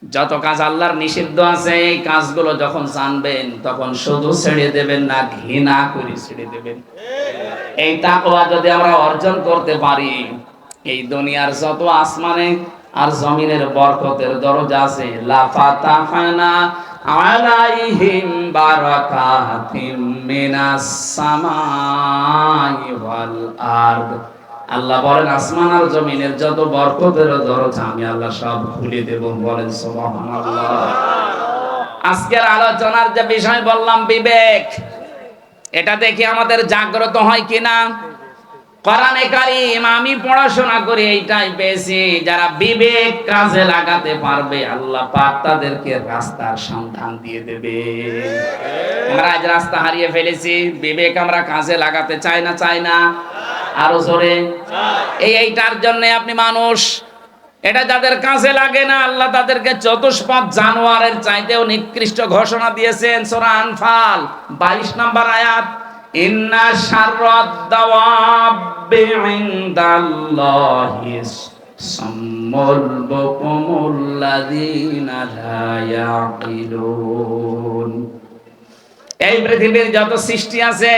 যত কাজ আল্লাহর নিষিদ্ধ আছে এই কাজগুলো যখন জানবেন তখন শুধু ছেড়ে দেবেন না, ঘৃণা করে ছেড়ে দেবেন। এই তাকওয়া যদি আমরা অর্জন করতে পারি, এই দুনিয়ার যত আসমানে আর জমিনের বরকতের দরজা আছে, লা ফাতাহনা আলাইহিম বারাকাতিম মিনাস সামাই ওয়াল আরদ। আল্লাহ বলেন আসমান আর জমিনের যত বরকতের দরজা আমি আল্লাহ সব খুলে দেব। বলেন সুবহানাল্লাহ। আজকের আলোচনার যে বিষয় বললাম বিবেক, এটা দেখি আমাদের জাগ্রত হয় কিনা। কোরআনে কারীম আমি পড়াশোনা করে এইটাই পেয়েছি, যারা বিবেক কাজে লাগাতে পারবে আল্লাহ পাক তাদেরকে রাস্তার সন্ধান দিয়ে দেবে। আমরা আজ রাস্তা হারিয়ে ফেলেছি, বিবেক আমরা কাজে লাগাতে চাই না। চাই না? আরো জোরে। এইটার জন্য আপনি মানুষ, এটা যাদের কাজে লাগে না আল্লাহ তাদেরকে চতুষ্পদ জানোয়ারের চাইতেও নিকৃষ্ট ঘোষণা দিয়েছেন। সূরা আনফাল 22 নম্বর আয়াত, ইন্না শাররাদ দাওয়াবি ইনদাল্লাহি সাম্মুল বুকুমুল লাযিনা লা ইয়াকিলুন। এই পৃথিবীর যত সৃষ্টি আছে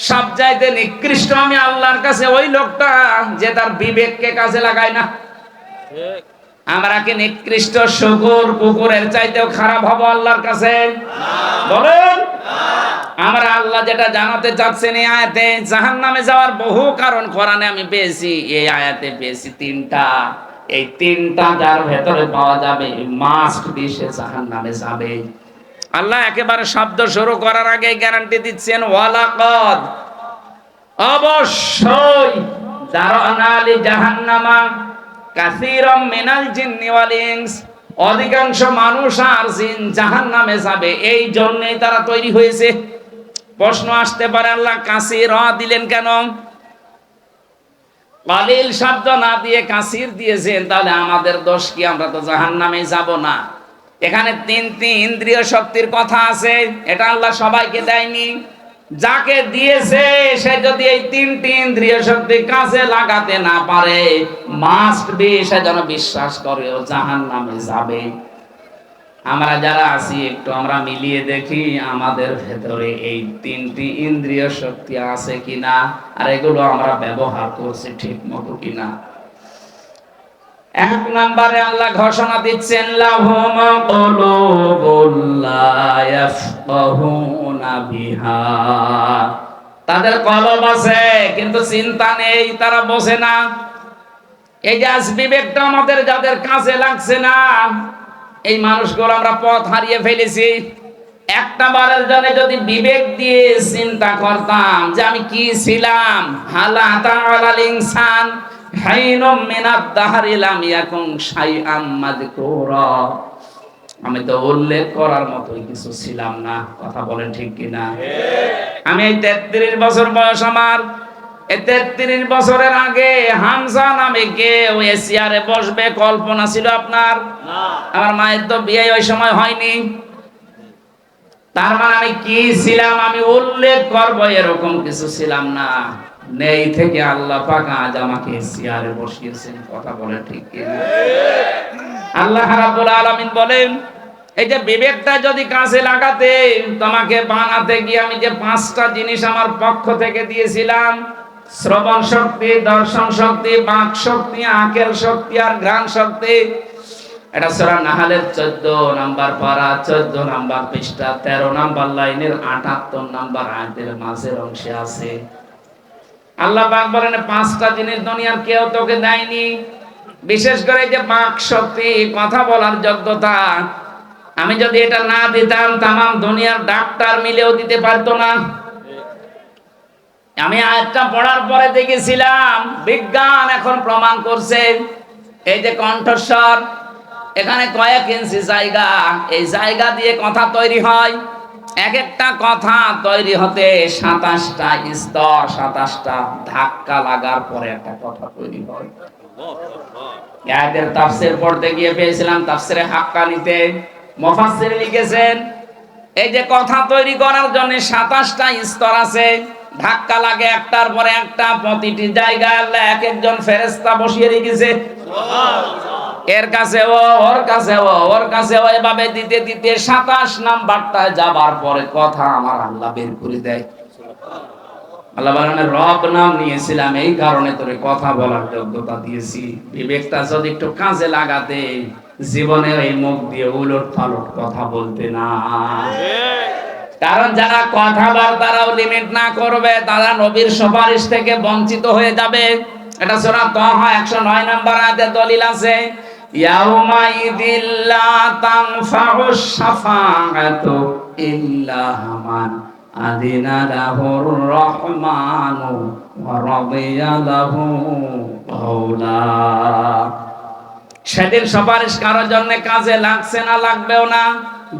সব চাইতে নিকৃষ্ট আমি আল্লাহর কাছে ওই লোকটা যে তার বিবেককে কাজে লাগায় না। আমরা কি নিকৃষ্ট শুকর কুকুরের চাইতেও খারাপ হব আল্লাহর কাছে? বলেন। আমরা আল্লাহ যেটা জানাতে চাচ্ছেন এই আয়াতে, জাহান্নামে যাওয়ার বহু কারণ কোরআনে আমি পেয়েছি, এই আয়াতে পেয়েছি 3টা। এই 3টা যার ভেতরে পাওয়া যাবে মাস্ট বি সে জাহান্নামে যাবে। আল্লাহ একেবারে শব্দ শুরু করার আগে গ্যারান্টি দিচ্ছেন, ওয়ালাকাদ, অবশ্যই, জারানা লি জাহান্নামা কাসীরাম মিনাল জিন্নি ওয়াল ইনস, অধিকাংশ মানুষ আর জিন জাহান্নামে যাবে, এই জন্যই তারা তৈরি হয়েছে। প্রশ্ন আসতে পারে আল্লাহ কাসির দিলেন কেন? কলিল শব্দ না দিয়ে কাসির দিয়েছেন, তাহলে আমাদের দোষ কি? আমরা তো জাহান্নামে যাব না। এখানে তিনটি ইন্দ্রিয় শক্তির কথা আছে, এটা আল্লাহ সবাইকে দেয়নি। যাকে দিয়েছে সে যদি এই তিনটি ইন্দ্রিয় শক্তি কাজে লাগাতে না পারে, মাস্ট বি সে যেন বিশ্বাস করে ও জাহান্নামে যাবে। আমরা যারা আছি একটু আমরা মিলিয়ে দেখি আমাদের ভেতরে এই তিনটি ইন্দ্রিয় শক্তি আছে কিনা, আর এগুলো আমরা ব্যবহার করছি ঠিক মতো কিনা। এক নম্বরে আল্লাহ ঘোষণা দিচ্ছেন লাহুম কুলুবুল লা ইয়াফকাহুনা বিহা, তাদের কলব আছে কিন্তু চিন্তা নেই, তারা বোঝে না। এই যে আজ বিবেকটা আমাদের যাদের কাজে লাগছে না, এই মানুষগুলো আমরা পথ হারিয়ে ফেলেছি। একটা বারের জন্য যদি বিবেক দিয়ে চিন্তা করতাম যে আমি কি ছিলাম, হালা তাআলাল ইনসান হাইনুম মিনাদ দাহরি লাম ইয়াকুন শাইআম মাযকুরা, আমি তো উল্লেখ করার মতো কিছু ছিলাম না। কথা বলেন ঠিক কিনা? আমি 33 বছর বয়স আমার, এই 33 বছরের আগে হামজা নামে কেউ চেয়ারে বসবে কল্পনা ছিল আপনার? আমার মায়ের তো বিয়ে ওই সময় হয়নি। তার মানে আমি কি ছিলাম আমি উল্লেখ করবো এরকম কিছু ছিলাম না। নেই থেকে আল্লাহ পাক আজ আমাকে চেয়ারে বসিয়েছেন। কথা বলে ঠিক কিনা? আল্লাহ রাব্বুল আলামিন বলেন এই যে বিবেকটা যদি কাজে লাগাতে, তোমাকে বানাতে গিয়ে আমি যে 5টা জিনিস আমার পক্ষ থেকে দিয়েছিলাম, শ্রবণ শক্তি, দর্শন শক্তি, বাক শক্তি, আকেল শক্তি আর ঘ্রাণ শক্তি। এটা সূরা নাহলের 14 নাম্বার পারা, 14 নাম্বার পৃষ্ঠা, 13 নাম্বার লাইনের 78 নাম্বার আয়াতের মাঝের অংশে আছে। আল্লাহ পাক বলেন 5টা জিনিস দুনিয়ার কেউ তোকে দেয়নি। বিশেষ করে যে বাক শক্তি, কথা বলার যোগ্যতা, আমি যদি এটা না দিতাম তামাম দুনিয়ার ডাক্তার মিলেও দিতে পারতো না। আমি আয়াতটা পড়ার পরে দেখেছিলাম বিজ্ঞান এখন প্রমাণ করছে এই যে কণ্ঠস্বর, এখানে কয়েক ইঞ্চি জায়গা, এই জায়গা দিয়ে কথা তৈরি হয়। এক একটা কথা তৈরি হতে 27টা স্তর, 27টা ধাক্কা লাগার পরে একটা কথা তৈরি হয়। আয়াতের তাফসীর পড়তে গিয়ে পেয়েছিলাম তাফসীরে হাক্কানিতে মুফাসসির লিখেছেন এই যে কথা তৈরি করার জন্য 27টা স্তর আছে, ধাক্কা লাগে একটার পরে একটা, প্রতিটি জায়গায় আল্লাহ এক একজন ফেরেশতা বসিয়ে রেখেছে। এর কাছে ও, ওর কাছে ও, ওর কাছে ও, এভাবে দিতে দিতে 27 নাম্বারটা যাবার পরে কথা আমার আল্লাহ বের করে দেয়। আল্লাহ বলেন রব নাম নিয়েছিলাম এই কারণে তোরে কথা বলার যোগ্যতা দিয়েছি। বিবেকটা যদি একটু কাজে লাগাতে, জীবনে এই মুখ দিয়ে উলট পালট কথা বলতে না। কারণ যারা কথাবার্তারাও লিমিট না করবে, তারা নবীর সুপারিশ থেকে বঞ্চিত হয়ে যাবে। এটা সূরা তাহা 109 নাম্বার আয়াতে দলিল আছে। ইয়াউমা ইদিল লা তানফাউশ শাফাআতু ইল্লা মান আযিনা লাহুর রহমানু ওয়া রাদিয়া লাহু কাওলা। সেদিন সুপারিশ কারোর জন্য কাজে লাগছে না, লাগবেও না,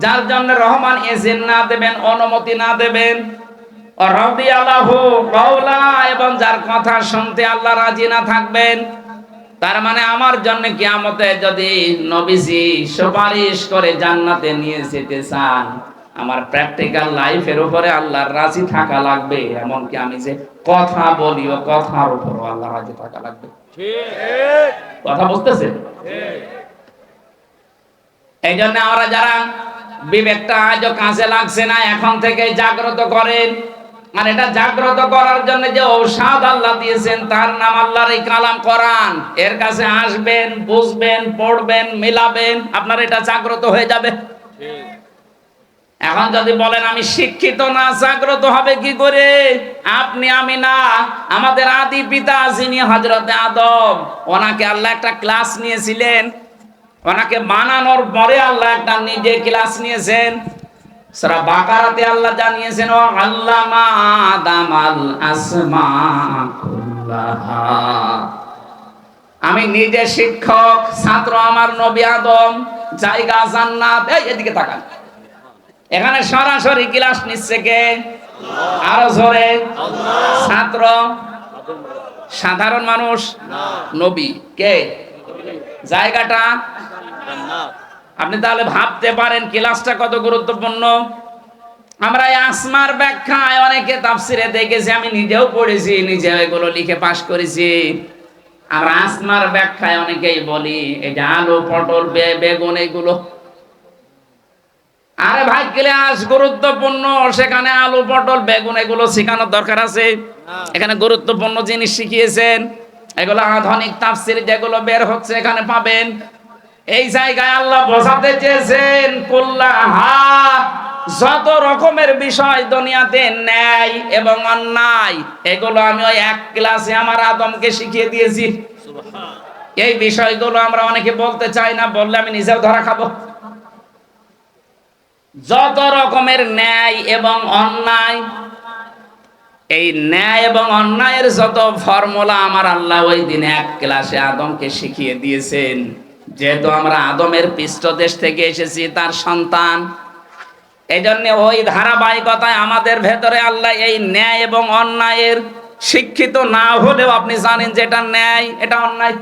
যার জন্য রহমান এজেন্ট না দেবেন, অনুমতি না দেবেন, রাদিয়া লাহু কাওলা, এবং যার কথা শুনতে আল্লাহ রাজি না থাকবেন। তার মানে আমার জন্য কিয়ামতে যদি নবীজি সুপারিশ করে জান্নাতে নিয়ে যেতে চান, আমার প্র্যাকটিক্যাল লাইফের উপরে আল্লাহর রাজি থাকা লাগবে। এমনকি আমি যে কথা বলি ও কথার উপর আল্লাহ রাজি থাকা লাগবে। ঠিক কথা বুঝতেছেন? এই জন্য আমরা যারা বিবেকটা আজও কাজে লাগছে না, এখন থেকে জাগ্রত করেন। আর এটা জাগ্রত করার জন্য যে ঔষধ আল্লাহ দিয়েছেন তার নাম আল্লাহর এই কালাম কোরআন। এর কাছে আসবেন, বুঝবেন, পড়বেন, মিলাবেন, আপনার এটা জাগ্রত হয়ে যাবে। এখন যদি বলেন আমি শিক্ষিত না, জাগ্রত হবে কি করে? আপনি, আমি না, আমাদের আদি পিতা যিনি হযরতে আদম, ওনাকে আল্লাহ একটা ক্লাস নিয়েছিলেন। ওনাকে বানানোর পরে আল্লাহ একটা নিজে ক্লাস নিয়েছেন। সূরা বাকারাতে আল্লাহ জানিয়েছেন ও আল্লামা আদামাল আসমা কুল্লাহা। আমি নিজে শিক্ষক, ছাত্র আমার নবী আদম। জায়গা জান্নাত। এই এদিকে তাকান, এখানে সরাসরি ক্লাস নিচ্ছে কে? আরো জোরে। ছাত্র, সাধারণ মানুষ, নবী কে? জায়গাটা আপনি তাহলে ভাবতে পারেন ক্লাসটা কত গুরুত্বপূর্ণ। আমরা এই আসমার ব্যাখ্যায় অনেকে তাফসিরে দেখেছি, আমি নিজেও পড়েছি, নিজে এগুলো লিখে পাশ করেছি। আমরা আসমার ব্যাখ্যায় অনেকেই বলি এই যে আলু, পটল, বেগুন এগুলো। আরে ভাই ক্লাস গুরুত্বপূর্ণ, সেখানে আলু, পটল, বেগুন এগুলো শেখানোর দরকার আছে? এখানে গুরুত্বপূর্ণ জিনিস শিখিয়েছেন, এগুলো আধুনিক তাফসির যেগুলো বের হচ্ছে এখানে পাবেন। এই জায়গায় আল্লাহ বোঝাতে চেয়েছেন কুল্লাহা, যত রকমের বিষয় দুনিয়াতে ন্যায় এবং অন্যায়, এগুলো আমি ওই এক ক্লাসে আমার আদমকে শিখিয়ে দিয়েছি। এই বিষয়গুলো আমরা অনেকে বলতে চাই না, বললে আমি নিজেও ধরা খাবো। যত রকমের ন্যায় এবং অন্যায়, এই ন্যায় এবং অন্যায়ের যত ফর্মুলা আমার আল্লাহ ওই দিনে এক ক্লাসে আদমকে শিখিয়ে দিয়েছেন। যেহেতু আমরা আদমের পৃষ্ঠদেশ থেকে এসেছি, তার সন্তান, এই জন্য ওই ধারাবাহিকতায় আমাদের ভেতরে আল্লাহ এই ন্যায় এবং অন্যায়ের শিক্ষিত না হলেও আপনি জানেন যে এটা ন্যায়, এটা অন্যায়।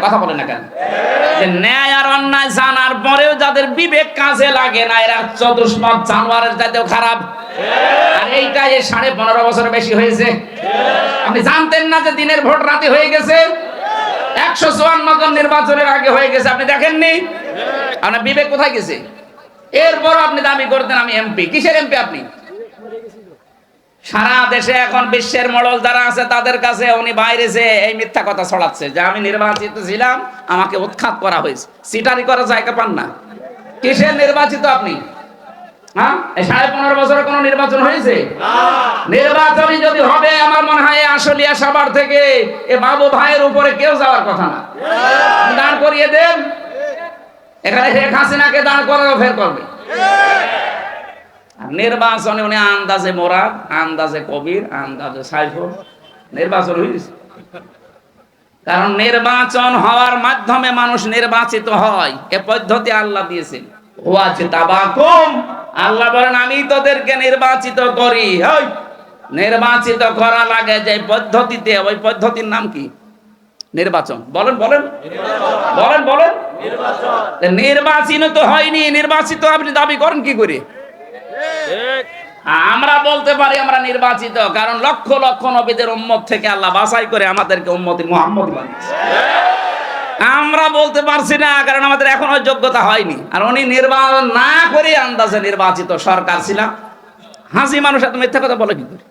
কথা বলে না কেন? যে ন্যায় আর অন্যায় জানার পরেও যাদের বিবেক কাজে লাগে না, এরা চতুষ্পদ জানোয়ারের চাইতেও খারাপ। আর এইটা এই 15.5 বছর বেশি হয়েছে। আপনি জানতেন না যে দিনের ভোট রাতে হয়ে গেছে? 154 জন নির্বাচনের আগে হয়ে গেছে, আপনি দেখেননি? আপনার বিবেক কোথায় গেছে? এরপর আপনি দাবি করতেন আমি এমপি। কিসের এমপি আপনি? সারা দেশে এখন বিশ্বের মডল যারা আছে তাদের কাছে উনি বাইরে যে এই মিথ্যা কথা ছড়াচ্ছে যে আমি নির্বাচিত ছিলাম, আমাকে উৎখাত করা হয়েছে। সিটারি করার জায়গা পান না। কিসের নির্বাচিত আপনি? হ্যাঁ, এই 15.5 বছরে কোনো নির্বাচন হয়েছে? নির্বাচনই যদি হবে, আমার মনে হয় আশুলিয়া সাভার থেকে এ বাবু ভাইয়ের উপরে কেউ যাওয়ার কথা না। দাঁড় করিয়ে দেন, এখানে শেখ হাসিনাকে দাঁড় করানো ফের করবে। নির্বাচনে উনি আন্দাজে মোরাদ, আন্দাজে কবির, আন্দাজে সাইফুল নির্বাচন হয়েছে। কারণ নির্বাচন হওয়ার মাধ্যমে মানুষ নির্বাচিত হয়, এ পদ্ধতি আল্লাহ দিয়েছেন। আল্লাহ বলেন আমি তোদেরকে নির্বাচিত করি। নির্বাচিত করা লাগে যে পদ্ধতিতে, ওই পদ্ধতির নাম কি? নির্বাচন। বলেন বলেন বলেন বলেন। নির্বাচিত তো হয়নি, নির্বাচিত আপনি দাবি করেন কি করে? আমরা বলতে পারি আমরা নির্বাচিত, কারণ লক্ষ লক্ষ নবীদের উম্মত থেকে আল্লাহ বাছাই করে আমাদেরকে উম্মতি মুহাম্মদ বানিয়েছে। আমরা বলতে পারছি না, কারণ আমাদের এখনো যোগ্যতা হয়নি। আর উনি নির্বাচন না করে আন্দাজে নির্বাচিত সরকার ছিলাম। হাসি মানুষ এত মিথ্যা কথা বলে কি করে?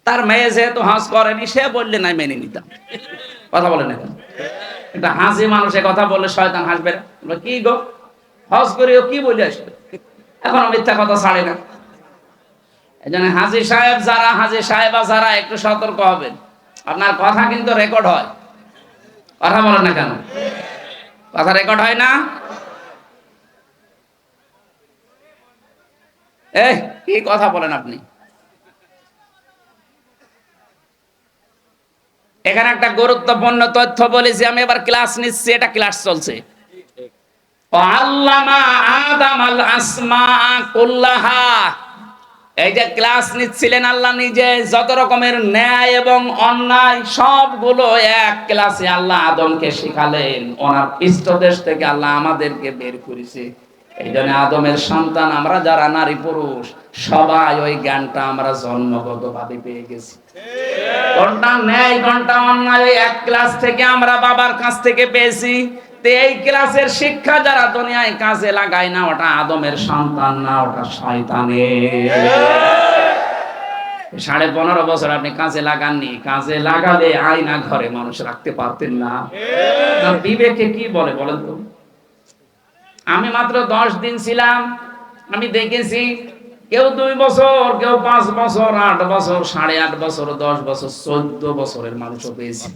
তার মেয়ে যেহেতু হাস করেনি, সে বললে নাই মেনে নিতাম। কথা বলে না কেন? এটা হাসি মানুষে কথা বললে শয়তান হাসবে না। কি গো হজ করে কি বলে আসবে? এখনো মিথ্যা কথা ছাড়ে না। এই জন্য হাজি সাহেব যারা, হাজি সাহেবা যারা, একটু সতর্ক হবেন। আপনার কথা কিন্তু রেকর্ড হয়। কথা বলেন না কেন? কথা রেকর্ড হয় না? কি কথা বলেন আপনি? এখানে একটা গুরুত্বপূর্ণ তথ্য বলেছি আমি, এবার ক্লাস নিচ্ছি, এটা ক্লাস চলছে। আল্লামা আদামাল আসমা কুল্লাহা, এই যে ক্লাস নিচ্ছিলেন আল্লাহ নিজে, যত রকমের ন্যায় এবং অন্যায় সবগুলো এক ক্লাসে আল্লাহ আদমকে শিখালেন। ওনার পৃষ্ঠদেশ থেকে আল্লাহ আমাদেরকে বের করেছে। এই জন্য আদমের সন্তান আমরা যারা নারী পুরুষ সবাই ওই জ্ঞানটা আমরা জন্মগতভাবে পেয়ে গেছি। কোনটা ন্যায় কোনটা অন্যায় এক ক্লাস থেকে আমরা বাবার কাছ থেকে পেয়েছি। এই ক্লাসের শিক্ষা যারা দুনিয়ায় কাজে লাগায় না, ওটা আদমের সন্তান না, ওটা শয়তানের। 15.5 বছর আপনি কাজে লাগাননি। কাজে লাগালে আয়না ঘরে মানুষ রাখতে পারতেন না। বিবেকে কি বলে বলেন তো? আমি মাত্র 10 দিন ছিলাম, আমি দেখেছি কেউ 2 বছর, কেউ 5 বছর, 8 বছর, 8.5 বছর, 10 বছর, 14 বছরের মানুষও পেয়েছি।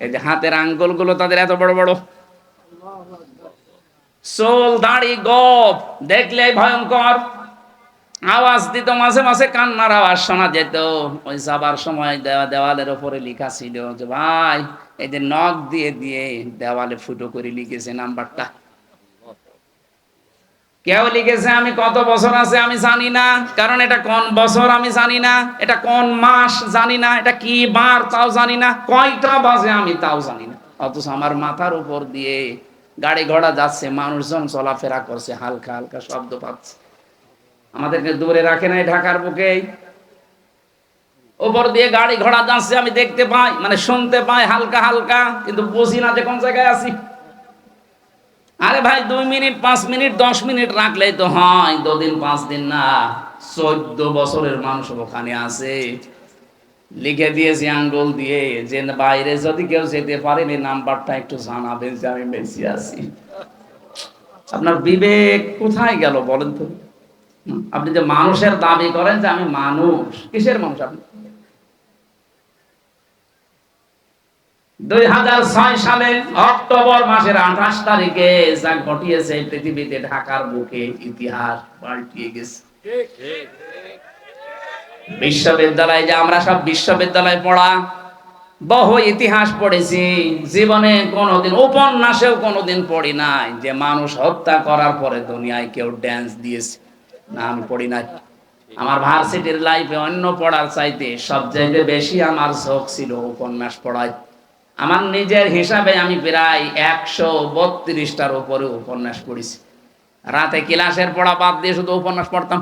এই যে হাতের আঙ্গুল গুলো তাদের এত বড় বড়, চুল দাড়ি গোঁফ দেখলে ভয়ঙ্কর। আওয়াজ দিত, মাঝে মাঝে কান্নার আওয়াজ শোনা যেত। ওই যাবার সময় দেওয়ালের ওপরে লেখা ছিল যে ভাই এই যে নখ দিয়ে দিয়ে দেওয়ালে ফুটো করে লিখেছে নাম্বারটা। কেউ লিখেছে আমি কত বছর আছে আমি জানি না, কারণ এটা কোন বছর আমি জানি না, এটা কোন মাস জানি না, এটা কি বার তাও জানি না, কয়টা বাজে আমি তাও জানি না। অথচ আমার মাথার উপর দিয়ে গাড়ি ঘোড়া যাচ্ছে, মানুষজন চলাফেরা করছে, হালকা হালকা শব্দ পাচ্ছে। আমাদেরকে দূরে রাখে নাই ঢাকার বুকে, উপর দিয়ে গাড়ি ঘোড়া যাচ্ছে, আমি দেখতে পাই, মানে শুনতে পাই হালকা হালকা, কিন্তু বুঝি না যে কোন জায়গায় আছি। আরে ভাই 2 মিনিট 5 মিনিট 10 মিনিট রাখলেই তো হয়, 2 দিন 5 দিন না, 14 বছরের মানুষ ওখানে আছে। লিখে দিয়েছি আঙ্গুল দিয়ে যে বাইরে যদি কেউ যেতে পারেন এই নাম্বারটা একটু জানাবেন যে আমি বেঁচে আছি। আপনার বিবেক কোথায় গেল বলেন তো? আপনি যে মানুষের দাবি করেন যে আমি মানুষ, কিসের মানুষ আপনি? 2006 সালে অক্টোবর মাসের 28 তারিখে যা ঘটিয়েছে পৃথিবীতে, ঢাকার বুকে ইতিহাস পাল্টিয়ে গেছে। বিশ্ববিদ্যালয়ে যে আমরা সব বিশ্ববিদ্যালয়ে পড়া, বহু ইতিহাস পড়েছি, জীবনে কোনোদিন উপন্যাসেও কোনোদিন পড়ি নাই যে মানুষ হত্যা করার পরে দুনিয়ায় কেউ ড্যান্স দিয়েছে। না, আমি পড়ি নাই। আমার ভার্সিটির লাইফে অন্য পড়ার চাইতে সবচাইতে বেশি আমার শখ ছিল উপন্যাস পড়ায়। আমার নিজের হিসাবে আমি প্রায় 132টার উপরে উপন্যাস পড়েছি। রাতে ক্লাসের পড়া বাদ দিয়ে শুধু উপন্যাস পড়তাম।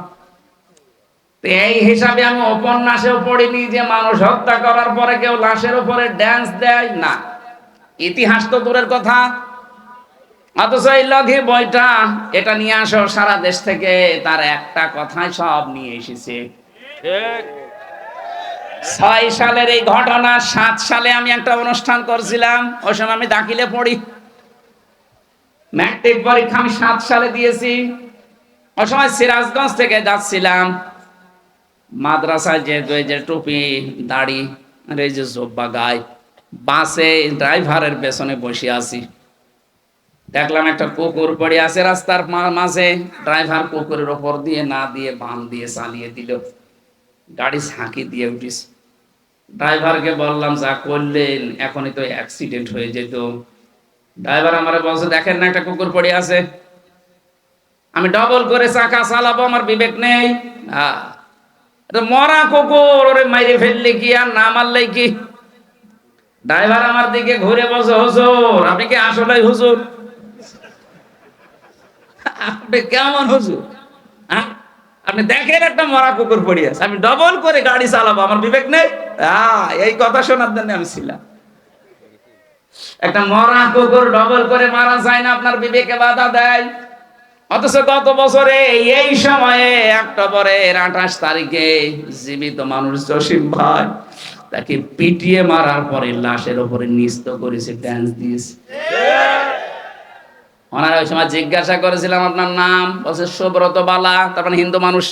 এই হিসাবে আমি উপন্যাসেও পড়িনি যে মানুষ হত্যা করার পরে কেউ লাশের উপরে ড্যান্স দেয়, না। ইতিহাস তো দূরের কথা। অথচ এই লঘি বইটা, এটা নিয়ে আসো সারা দেশ থেকে, তার একটা কথাই সব নিয়ে এসেছে। 6 সালের এই ঘটনা। 7 সালে আমি একটা অনুষ্ঠান করছিলাম, ওই সময় আমি দাখিলে পড়ি। ম্যাট্রিক পরীক্ষা আমি 7 সালে দিয়েছি। ওই সময় সিরাজগঞ্জ থেকে যাচ্ছিলাম মাদ্রাসায়, যেহেতু এই যে টুপি দাড়ি আর এই যে জব্বা গায়ে, বাসে ড্রাইভারের পেছনে বসে আছি। দেখলাম একটা কুকুর পড়ে আছে রাস্তার মাঝে। ড্রাইভার কুকুরের ওপর দিয়ে না দিয়ে বাম দিয়ে চালিয়ে দিল, গাড়ি ঝাঁকি দিয়ে উঠিস। ড্রাইভারকে বললাম যা করলেন এখনই তো অ্যাক্সিডেন্ট হয়ে যেত। ড্রাইভার আমারে বলছে দেখেন না একটা কুকুর পড়ে আছে, আমি ডবল করে চাকা চালাবো, আমার বিবেক নেই? মরা কুকুর, ওরে মাইরে ফেললে কি আর না মারলে কি? ড্রাইভার আমার দিকে ঘুরে বলছে হুজুর আপনি কি আসলে হুজুর? আপনি কেমন হুজুর? আপনি দেখেন একটা মরা কুকুর পড়ে আছে, আমি ডবল করে গাড়ি চালাবো, আমার বিবেক নেই? এই কথা শোনার জন্য আমি ছিলাম। একটা মরা কুকুর ডবল করে মারা যায় না, আপনার বিবেকে বাধা দেয়। অথচ গত বছরে এই সময়ে অক্টোবরের 28 তারিখে জীবিত মানুষ জসিম ভাই, তাকে পিটিয়ে মারার পরে লাশের উপরে নিস্ত করেছে, ড্যান্স দিয়েছে। ওনারা ওই সময় জিজ্ঞাসা করেছিলাম আপনার নাম, বলছে সুব্রত বালা। তারপর হিন্দু মানুষ,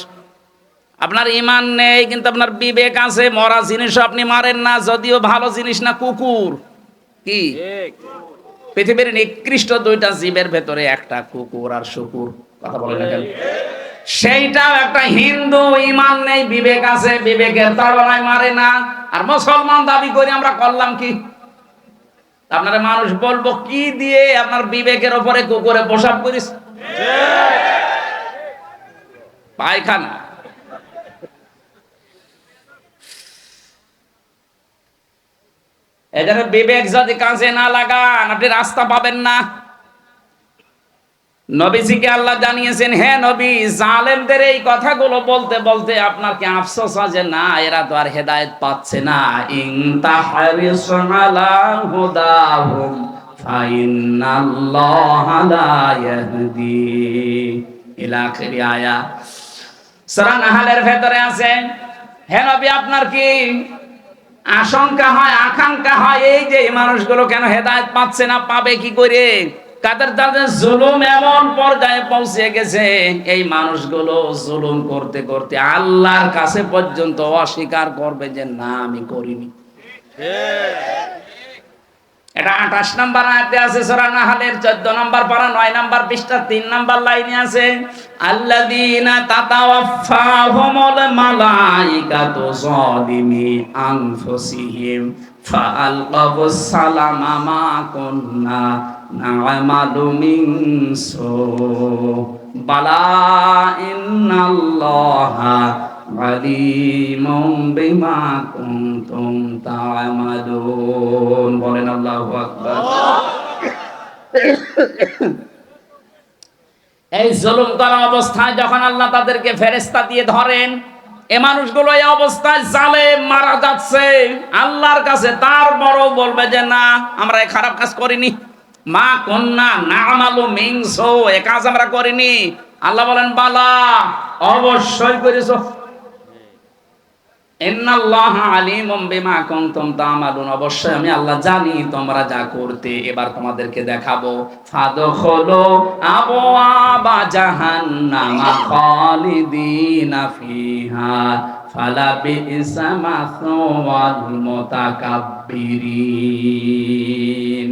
আপনার ইমান নেই কিন্তু আপনার বিবেক আছে, মরা জিনিস আপনি মারেন না, যদিও ভালো জিনিস না, কুকুর। কি পৃথিবীর নিকৃষ্ট 2টা জীবের ভেতরে একটা কুকুর আর শুকুর, কথা বলে না কেন? সেইটাও একটা হিন্দু, ইমান নেই বিবেক আছে, বিবেকের তাড়নায় মারে না। আর মুসলমান দাবি করে আমরা করলাম কি? আপনারা মানুষ বলবো কি দিয়ে? আপনার বিবেকের উপরে কুকুরে প্রসাব করিস, পায়খানা। এজন্য বিবেক যদি কাজে না লাগান আপনি রাস্তা পাবেন না। নবীজিকে আল্লাহ জানিয়েছেন, হে নবী, জালেমদের এই কথাগুলো বলতে বলতে আপনার কি আফসোস হয় যে না এরা তো আর হেদায়েত পাচ্ছে না? ইন তাহরিস আলা হুদাহুম ফাইন্নাল্লাহা লা ইয়াহদি ইলা আখিরি আয়াত। সূরা নাহলের ভেতরে আছে। হে নবী, আপনার কি আশঙ্কা হয়, আকাঙ্ক্ষা হয় এই যে এই মানুষগুলো কেন হেদায়েত পাচ্ছে না? পাবে কি করে? কাদের তাদের জুলুম এমন পর্যায়ে পৌঁছে গেছে, এই মানুষগুলো জুলুম করতে করতে আল্লাহর কাছে পর্যন্ত অস্বীকার করবে যে না আমি করিনি। এটা 28 নম্বর আয়াতে আছে সূরা নাহলের 14 নম্বর পারা 9 নম্বর পৃষ্ঠা 3 নম্বর লাইনে আছে, আল্লাযীনা তাতাওয়াফাহুমুল মালাইকাতু যালিমি আনফুসিহিম ফাআলকাবুস সালামা মা কুন্না না'মালু মিন সু বালা ইন্নাল্লাহা আলিমুম বিমা কুনতুম তা'মালুন। বলেন আল্লাহু আকবার। এই জুলুম করা অবস্থায় যখন আল্লাহ তাদেরকে ফেরেশতা দিয়ে ধরেন, এ মানুষগুলো এই অবস্থায় জালেম মারা যাচ্ছে আল্লাহর কাছে, তারপরও বলবে যে না আমরা এই খারাপ কাজ করিনি, মা কন্যা না'মালু মিন সু, এ কাজ আমরা করিনি। আল্লাহ বলেন বালা, অবশ্যই করেছো। ইন্নাল্লাহা আলিমুম বিমা কুনতুম তা'মালুন, অবশ্যই আমি আল্লাহ জানি তোমরা যা করতে। এবার তোমাদেরকে দেখাবো। ফাদখুলু আবওয়াবা জাহান্নামা খালিদিনা ফিহা ফালা বি'সা মাসওয়াল মুতাকাব্বিরিন।